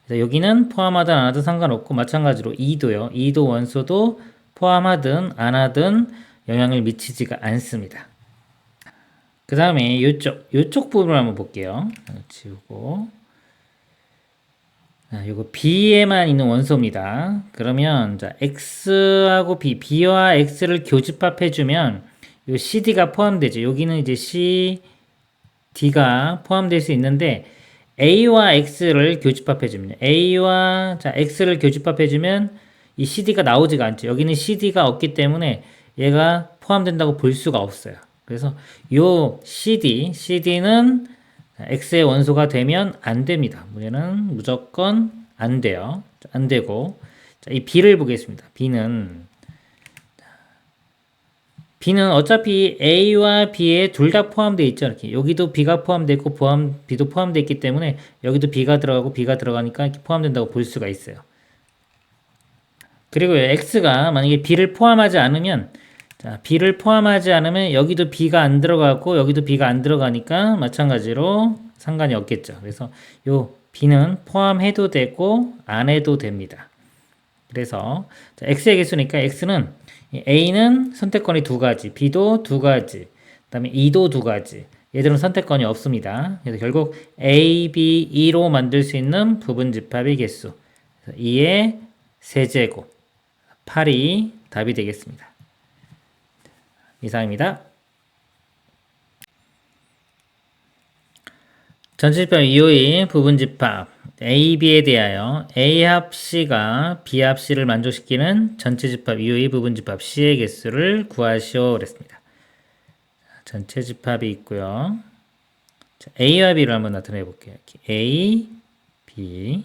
그래서 여기는 포함하든 안 하든 상관없고 마찬가지로 2도요. 2도 원소도 포함하든 안 하든 영향을 미치지가 않습니다. 그 다음에 요쪽 부분을 한번 볼게요. 지우고. 자, 요거 B에만 있는 원소입니다. 그러면, 자, X하고 B와 X를 교집합해주면, 요 CD가 포함되죠. 여기는 이제 CD가 포함될 수 있는데, A와 X를 교집합해주면, 자, X를 교집합해주면, 이 CD가 나오지가 않죠. 여기는 CD가 없기 때문에 얘가 포함된다고 볼 수가 없어요. 그래서 요 CD는 X의 원소가 되면 안 됩니다. 문제는 무조건 안 돼요. 안 되고. 자, 이 B를 보겠습니다. B는 어차피 A와 B에 둘 다 포함되어 있죠. 이렇게. 여기도 B가 포함되어 있고, B도 포함되어 있기 때문에 여기도 B가 들어가고 B가 들어가니까 이렇게 포함된다고 볼 수가 있어요. 그리고 X가 만약에 B를 포함하지 않으면 자, B를 포함하지 않으면 여기도 B가 안 들어가고 여기도 B가 안 들어가니까 마찬가지로 상관이 없겠죠. 그래서 요 B는 포함해도 되고 안 해도 됩니다. 그래서 자, X의 개수니까 X는 A는 선택권이 두 가지, B도 두 가지, 그 다음에 E도 두 가지. 얘들은 선택권이 없습니다. 그래서 결국 A, B, E로 만들 수 있는 부분집합의 개수 2의 세제곱 8이 답이 되겠습니다. 이상입니다. 전체집합 2호의 부분집합 A, B에 대하여 A 합 C가 B 합 C를 만족시키는 전체집합 2호의 부분집합 C의 개수를 구하시오 그랬습니다. 전체 집합이 있고요. 자, A와 B를 한번 나타내 볼게요. A, B.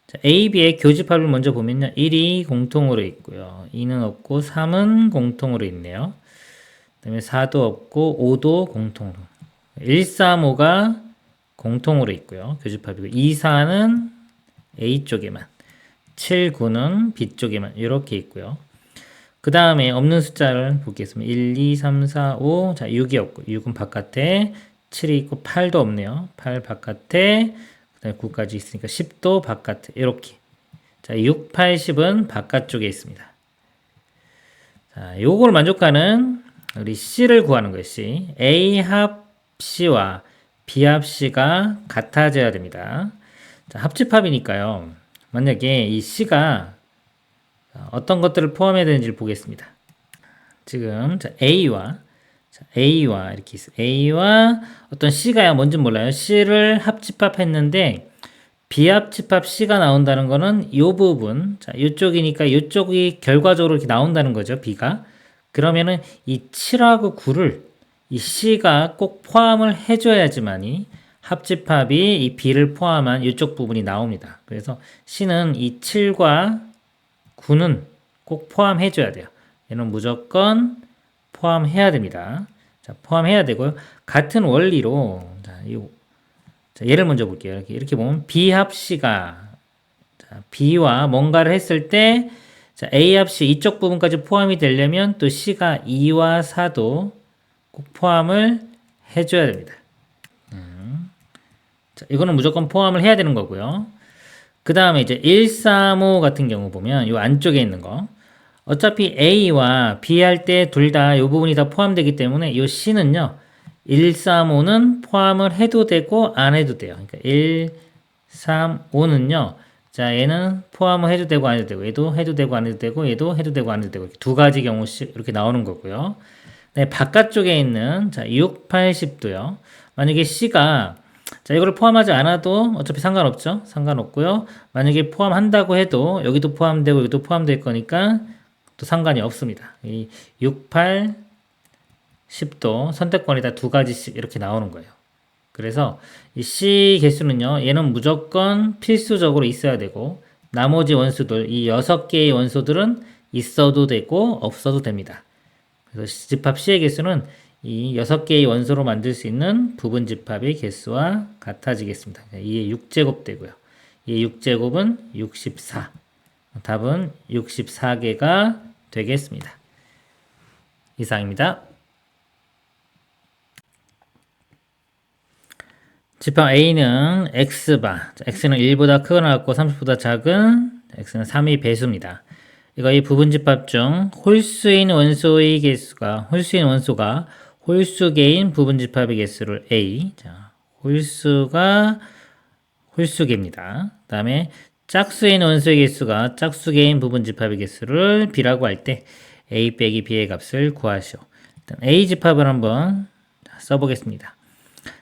자, A, B의 교집합을 먼저 보면요. 1이 공통으로 있고요. 2는 없고 3은 공통으로 있네요. 그 다음에 4도 없고 5도 공통으로. 1, 3, 5가 공통으로 있고요. 교집합이고 2, 4는 A 쪽에만 7, 9는 B 쪽에만 이렇게 있고요. 그 다음에 없는 숫자를 보겠습니다. 1, 2, 3, 4, 5. 자, 6이 없고 6은 바깥에 7이 있고 8도 없네요. 8 바깥에 그 다음에 9까지 있으니까 10도 바깥에 이렇게 자 6, 8, 10은 바깥쪽에 있습니다. 자, 요걸 만족하는 우리 C를 구하는 거예요. C. A 합 C와 B 합 C가 같아져야 됩니다. 자, 합집합이니까요. 만약에 이 C가 어떤 것들을 포함해야 되는지를 보겠습니다. 지금 자, A와 이렇게 있어요. A와 어떤 C가 뭔지 몰라요. C를 합집합했는데 비합집합 C가 나온다는 거는 이 부분, 자, 이쪽이니까 이쪽이 결과적으로 이렇게 나온다는 거죠. B가. 그러면은 이 7하고 9를 이 C가 꼭 포함을 해줘야지만이 합집합이 이 B를 포함한 이쪽 부분이 나옵니다. 그래서 C는 이 7과 9는 꼭 포함해줘야 돼요. 얘는 무조건 포함해야 됩니다. 자, 포함해야 되고요. 같은 원리로 자, 예를 먼저 볼게요. 이렇게 보면 B 합 C가 자, 자, B와 뭔가를 했을 때 자, A 합시 이쪽 부분까지 포함이 되려면 또 C가 2와 4도 꼭 포함을 해줘야 됩니다. 자, 이거는 무조건 포함을 해야 되는 거고요. 그 다음에 이제 135 같은 경우 보면 이 안쪽에 있는 거 어차피 A와 B 할 때 둘 다 이 부분이 다 포함되기 때문에 이 C는요 135는 포함을 해도 되고 안 해도 돼요. 그러니까 135는요 자 얘는 포함을 해도 되고 안 해도 되고 얘도 해도 되고 안 해도 되고 얘도 해도 되고 안 해도 되고 두 가지 경우씩 이렇게 나오는 거고요. 네, 바깥쪽에 있는 자 6, 8, 10도요. 만약에 C가 자 이거를 포함하지 않아도 어차피 상관없죠. 상관없고요. 만약에 포함한다고 해도 여기도 포함되고 여기도 포함될 거니까 또 상관이 없습니다. 이 6, 8, 10도 선택권이 다 두 가지씩 이렇게 나오는 거예요. 그래서 이 C 개수는요. 얘는 무조건 필수적으로 있어야 되고 나머지 원수들 이 6개의 원소들은 있어도 되고 없어도 됩니다. 그래서 집합 C의 개수는 이 6개의 원소로 만들 수 있는 부분 집합의 개수와 같아지겠습니다. 2의 6제곱 되고요. 2의 6제곱은 64. 답은 64개가 되겠습니다. 이상입니다. 집합 A는 X바. X는 1보다 크거나 같고 30보다 작은 X는 3의 배수입니다. 이거 이 부분 집합 중 홀수인 원소의 개수가 홀수개인 부분 집합의 개수를 A. 자, 홀수가 홀수개입니다. 그 다음에 짝수인 원소의 개수가 짝수개인 부분 집합의 개수를 B라고 할 때 A 빼기 B의 값을 구하시오. 일단 A 집합을 한번 써보겠습니다.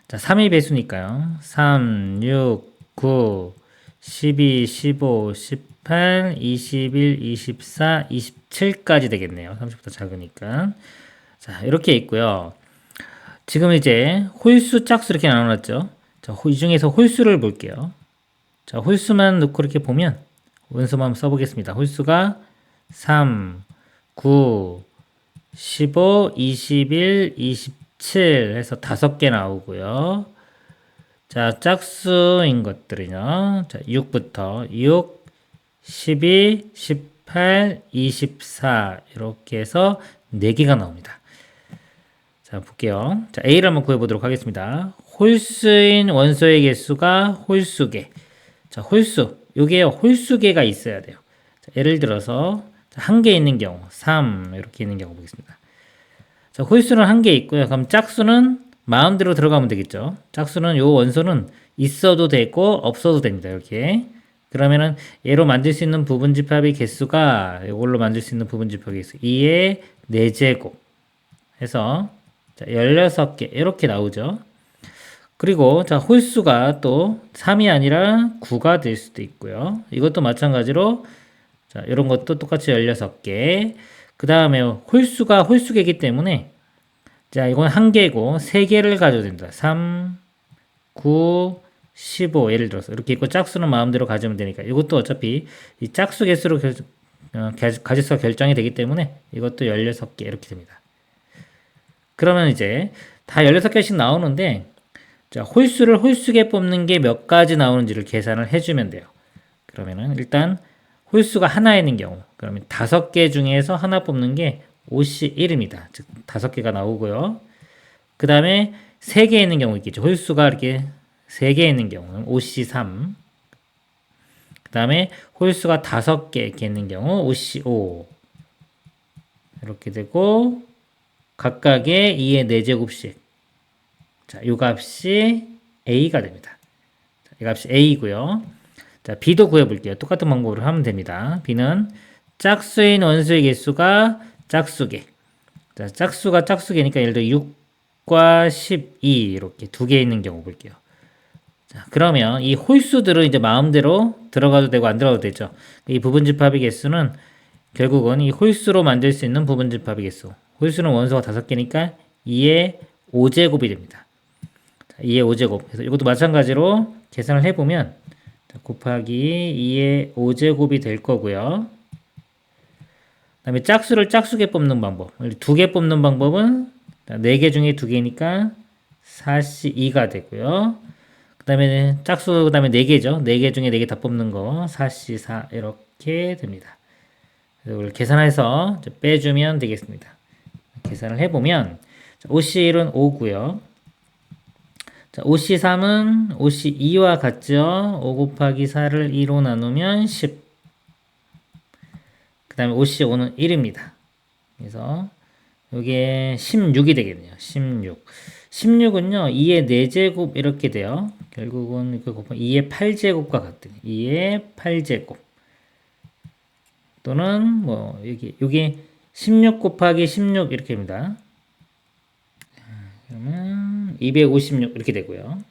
자, 3의 배수니까요. 3, 6, 9, 12, 15, 18, 21, 24, 27까지 되겠네요. 30보다 작으니까. 자, 이렇게 있고요. 지금 이제 홀수, 짝수 이렇게 나눠놨죠. 자, 이 중에서 홀수를 볼게요. 자, 홀수만 놓고 이렇게 보면 원소만 한번 써보겠습니다. 홀수가 3, 9, 15, 21, 27 해서 5개 나오고요. 자, 짝수인 것들은요. 자, 6부터 6, 12, 18, 24 이렇게 해서 4개가 나옵니다. 자, 볼게요. 자, A를 한번 구해보도록 하겠습니다. 홀수인 원소의 개수가 홀수개. 자, 홀수. 요게요. 홀수개가 있어야 돼요. 자, 예를 들어서 한 개 있는 경우 3 이렇게 있는 경우 보겠습니다. 자, 홀수는 한 개 있고요. 그럼 짝수는 마음대로 들어가면 되겠죠. 짝수는 요 원소는 있어도 되고 없어도 됩니다. 이렇게. 그러면은 얘로 만들 수 있는 부분 집합의 개수가 이걸로 만들 수 있는 부분 집합의 개수 2의 4제곱 해서 자, 16개 이렇게 나오죠. 그리고 자, 홀수가 또 3이 아니라 9가 될 수도 있고요. 이것도 마찬가지로 자, 이런 것도 똑같이 16개. 그 다음에 홀수가 홀수개이기 때문에 자, 이건 한 개고 3개를 가져도 됩니다. 3, 9, 15 예를 들어서 이렇게 있고 짝수는 마음대로 가지면 되니까 이것도 어차피 이 짝수 개수로 가짓수가 결정이 되기 때문에 이것도 16개 이렇게 됩니다. 그러면 이제 다 16개씩 나오는데 자, 홀수를 홀수개 뽑는 게 몇 가지 나오는지를 계산을 해주면 돼요. 그러면은 일단 홀수가 하나 있는 경우 그러면 5개 중에서 하나 뽑는 게 OC 1입니다. 즉 5개가 나오고요. 그 다음에 3개 있는 경우 있겠죠. 홀수가 이렇게 3개 있는 경우는 OC 3. 그 다음에 홀수가 5개 이렇게 있는 경우 OC 5. 이렇게 되고 각각의 2의 4제곱씩 자, 이 값이 A가 됩니다. 자, 이 값이 A고요. 자, B도 구해볼게요. 똑같은 방법으로 하면 됩니다. B는 짝수인 원수의 개수가 짝수개. 자, 짝수가 짝수개니까 예를 들어 6과 12 이렇게 2개 있는 경우 볼게요. 자, 그러면 이 홀수들은 이제 마음대로 들어가도 되고 안 들어가도 되죠. 이 부분 집합의 개수는 결국은 이 홀수로 만들 수 있는 부분 집합의 개수. 홀수는 원소가 5개니까 2의 5제곱이 됩니다. 자, 2의 5제곱. 그래서 이것도 마찬가지로 계산을 해보면 자, 곱하기 2의 5제곱이 될 거고요. 그 다음에 짝수를 짝수개 뽑는 방법. 2개 뽑는 방법은 4개 중에 2개니까 4C2가 되고요. 그 다음에 짝수, 그 다음에 4개죠. 4개 중에 4개 다 뽑는 거. 4C4 이렇게 됩니다. 그래서 이걸 계산해서 빼주면 되겠습니다. 계산을 해보면 5C1은 5고요. 자, 5C3은 5C2와 같죠. 5 곱하기 4를 2로 나누면 10. 그 다음에 5C5는 1입니다. 그래서 이게 16이 되겠네요. 16. 16은요, 2의 4제곱 이렇게 돼요. 결국은 이거 곱하면 2의 8제곱과 같대요. 2의 8제곱. 또는 뭐 여기 16 곱하기 16 이렇게 됩니다. 그러면 256 이렇게 되고요.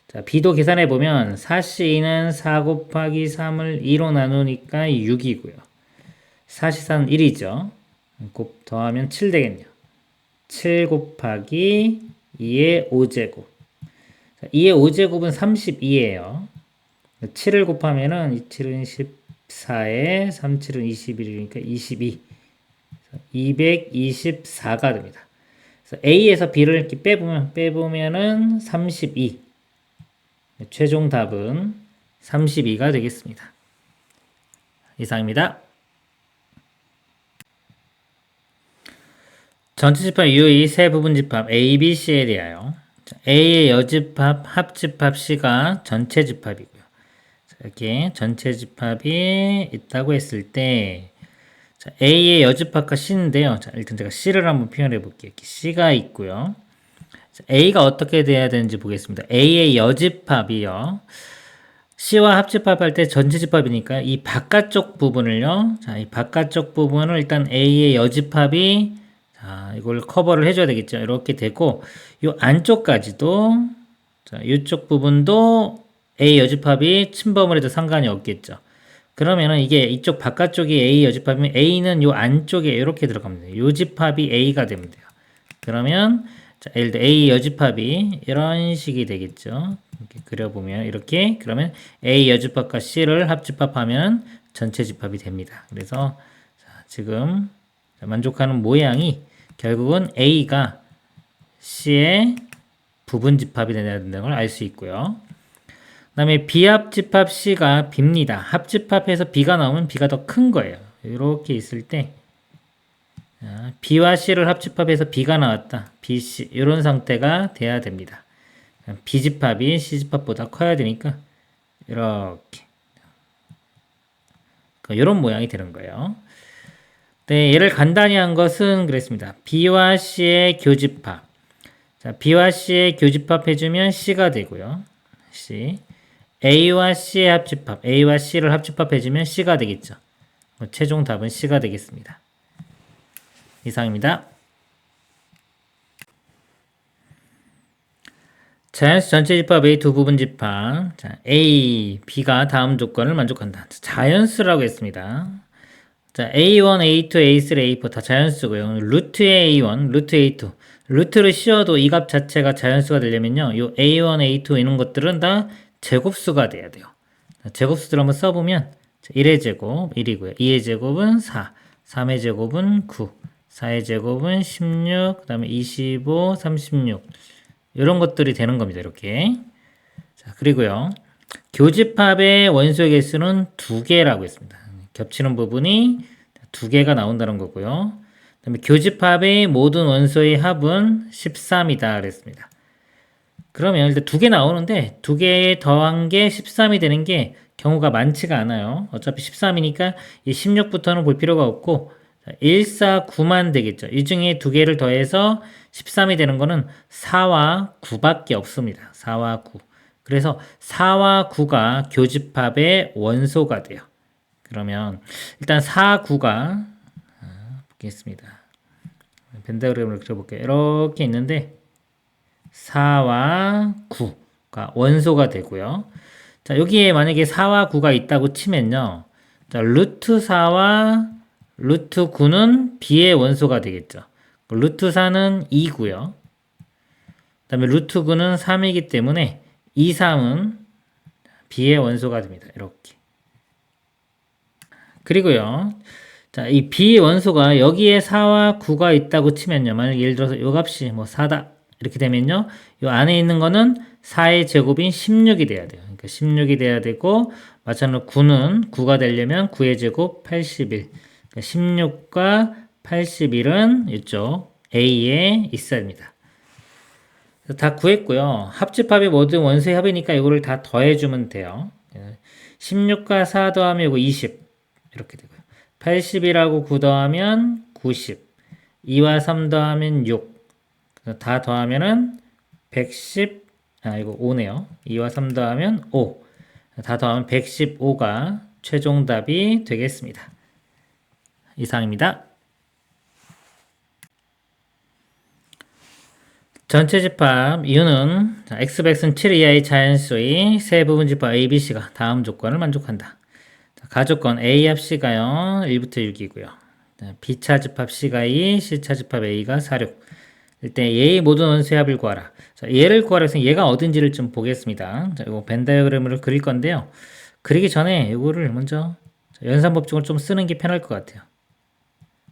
자, B도 계산해 보면 4C2는 4 곱하기 3을 2로 나누니까 6이고요. 4C4는 1이죠. 곱 더하면 7 되겠네요. 7 곱하기 2의 5제곱. 2의 5제곱은 32예요. 7을 곱하면은 2, 7은 14에 3, 7은 21이니까 22. 224가 됩니다. 그래서 A에서 B를 이렇게 빼보면은 32. 최종 답은 32가 되겠습니다. 이상입니다. 전체 집합 이후의 세 부분 집합 A, B, C에 대하여 A의 여집합, 합집합, C가 전체 집합이고요. 이렇게 전체 집합이 있다고 했을 때 A의 여집합과 C인데요. 자, 일단 제가 C를 한번 표현해 볼게요. 이렇게 C가 있고요. 자, A가 어떻게 돼야 되는지 보겠습니다. A의 여집합이요. C와 합집합할 때 전체 집합이니까 이 바깥쪽 부분을요. 자, 이 바깥쪽 부분을 일단 A의 여집합이 자, 이걸 커버를 해줘야 되겠죠. 이렇게 되고, 이 안쪽까지도, 자, 이쪽 부분도 A 여집합이 침범을 해도 상관이 없겠죠. 그러면은 이게 이쪽 바깥쪽이 A 여집합이면 A는 이 안쪽에 이렇게 들어가면 돼요. 이 집합이 A가 되면 돼요. 그러면, 자, 예를 들어 A 여집합이 이런 식이 되겠죠. 이렇게 그려보면 이렇게, 그러면 A 여집합과 C를 합집합하면 전체 집합이 됩니다. 그래서, 자, 지금 만족하는 모양이 결국은 A가 C의 부분 집합이 된다는 걸 알 수 있고요. 그 다음에 비합집합 C가 B입니다. 합집합해서 B가 나오면 B가 더 큰 거예요. 이렇게 있을 때 B와 C를 합집합해서 B가 나왔다. B, C 이런 상태가 돼야 됩니다. B집합이 C집합보다 커야 되니까 이렇게 이런 모양이 되는 거예요. 네, 얘를 간단히 한 것은 그랬습니다. B와 C의 교집합. 자, B와 C의 교집합 해주면 C가 되고요. C. A와 C의 합집합. A와 C를 합집합 해주면 C가 되겠죠. 최종 답은 C가 되겠습니다. 이상입니다. 자연수 전체 집합 A 두 부분 집합. 자, A, B가 다음 조건을 만족한다. 자연수라고 했습니다. 자, A1, A2, A3, A4 다 자연수고요. 루트의 A1, 루트 A2. 루트를 씌워도 이 값 자체가 자연수가 되려면요. 요 A1, A2 이런 것들은 다 제곱수가 돼야 돼요. 제곱수들 한번 써보면 1의 제곱 1이고요. 2의 제곱은 4, 3의 제곱은 9, 4의 제곱은 16, 그 다음에 25, 36 이런 것들이 되는 겁니다. 이렇게. 자, 그리고요. 교집합의 원소의 개수는 2개라고 했습니다. 겹치는 부분이 2개가 나온다는 거고요. 그 다음에 교집합의 모든 원소의 합은 13이다 그랬습니다. 그러면 일단 2개 나오는데 2개 더한 게 13이 되는 게 경우가 많지가 않아요. 어차피 13이니까 이 16부터는 볼 필요가 없고 1, 4, 9만 되겠죠. 이 중에 2개를 더해서 13이 되는 거는 4와 9밖에 없습니다. 4와 9. 그래서 4와 9가 교집합의 원소가 돼요. 그러면 일단 4, 9가 보겠습니다. 벤다그램을 그려볼게요. 이렇게 있는데 4와 9가 원소가 되고요. 자, 여기에 만약에 4와 9가 있다고 치면요. 자, 루트 4와 루트 9는 B의 원소가 되겠죠. 루트 4는 2고요. 그 다음에 루트 9는 3이기 때문에 2, 3은 B의 원소가 됩니다. 이렇게. 그리고요. 자, 이 B의 원소가 여기에 4와 9가 있다고 치면요. 만약 예를 들어서 요 값이 뭐 4다. 이렇게 되면요. 요 안에 있는 거는 4의 제곱인 16이 돼야 돼요. 그러니까 16이 돼야 되고 마찬가지로 9는 9가 되려면 9의 제곱 81. 그러니까 16과 81은 이쪽 A에 있어야 됩니다. 다 구했고요. 합집합이 모든 원소의 합이니까 이거를 다 더해주면 돼요. 16과 4 더하면 이거 20 이렇게 되고요. 80이라고 9 더하면 90 2와 3 더하면 6 다 더하면은 110 이거 5네요. 2와 3 더하면 5 다 더하면 115가 최종 답이 되겠습니다. 이상입니다. 전체 집합 이유는 x백은 7 이하의 자연수의 세 부분 집합 a, b, c가 다음 조건을 만족한다. 가조건 a 합 c가요 1부터 6이고요. b차 집합 c가 2, c차 집합 a가 4, 6. 일단 얘의 모든 원소의 합을 구하라. 자, 얘를 구하라 해서 얘가 어딘지를 좀 보겠습니다. 자, 이거 벤 다이어그램을 그릴 건데요. 그리기 전에 이거를 먼저 연산법칙을 좀 쓰는 게 편할 것 같아요.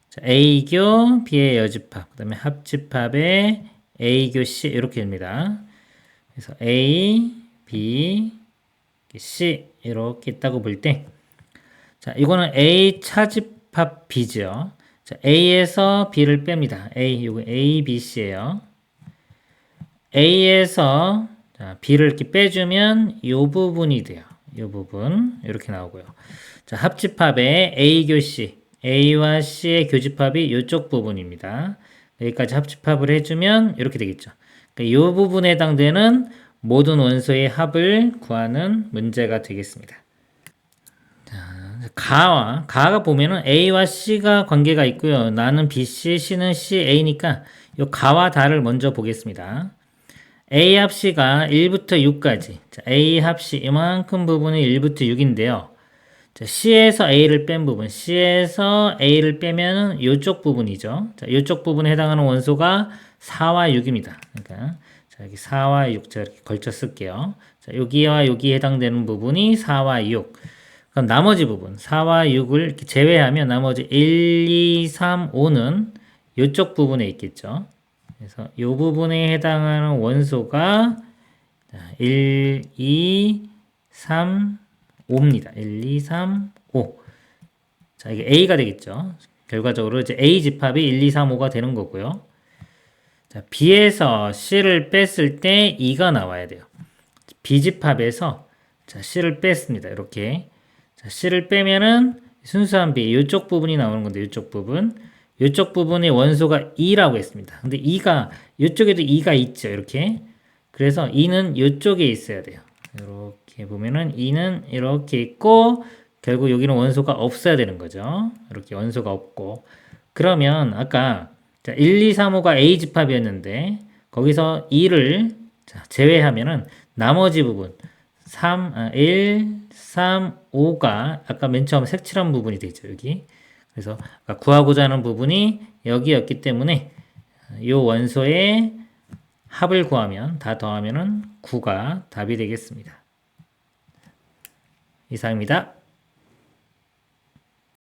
자, A교 B의 여집합, 그 다음에 합집합의 A교 C 이렇게 됩니다. 그래서 A, B, C 이렇게 있다고 볼 때, 자 이거는 A 차집합 B죠. 자 A에서 B를 뺍니다. 이거 A, B, C예요. A에서 자, B를 이렇게 빼주면 이 부분이 돼요. 이 부분 이렇게 나오고요. 자 합집합의 A교 C, A와 C의 교집합이 이쪽 부분입니다. 여기까지 합집합을 해주면 이렇게 되겠죠. 그러니까 이 부분에 해당되는 모든 원소의 합을 구하는 문제가 되겠습니다. 자, 가가 보면은 A와 C가 관계가 있고요. 나는 BC, C는 CA니까 이 가와 다를 먼저 보겠습니다. A 합 C가 1부터 6까지. 자, A 합 C 이만큼 부분이 1부터 6인데요. 자, C에서 A를 뺀 부분, C에서 A를 빼면은 이쪽 부분이죠. 자, 이쪽 부분에 해당하는 원소가 4와 6입니다. 그러니까 자, 여기 4와 6 제가 이렇게 걸쳐 쓸게요. 자, 여기와 여기에 해당되는 부분이 4와 6. 그럼 나머지 부분 4와 6을 이렇게 제외하면 나머지 1, 2, 3, 5는 이쪽 부분에 있겠죠. 그래서 이 부분에 해당하는 원소가 1, 2, 3, 5입니다. 1, 2, 3, 5. 자, 이게 A가 되겠죠. 결과적으로 이제 A 집합이 1, 2, 3, 5가 되는 거고요. 자, B에서 C를 뺐을 때 2가 나와야 돼요. B 집합에서 자, C를 뺐습니다. 이렇게. 자, C를 빼면은 순수한 B, 이쪽 부분이 나오는 건데, 이쪽 부분. 이쪽 부분의 원소가 2라고 했습니다. 근데 2가, 이쪽에도 2가 있죠. 이렇게. 그래서 2는 이쪽에 있어야 돼요. 이렇게 보면은 2는 이렇게 있고, 결국 여기는 원소가 없어야 되는 거죠. 이렇게 원소가 없고. 그러면 아까 1, 2, 3, 5가 A 집합이었는데, 거기서 2를 제외하면은 나머지 부분, 1, 3, 5가 아까 맨 처음 색칠한 부분이 되죠. 여기. 그래서 구하고자 하는 부분이 여기였기 때문에 이 원소의 합을 구하면 다 더하면은 9가 답이 되겠습니다. 이상입니다.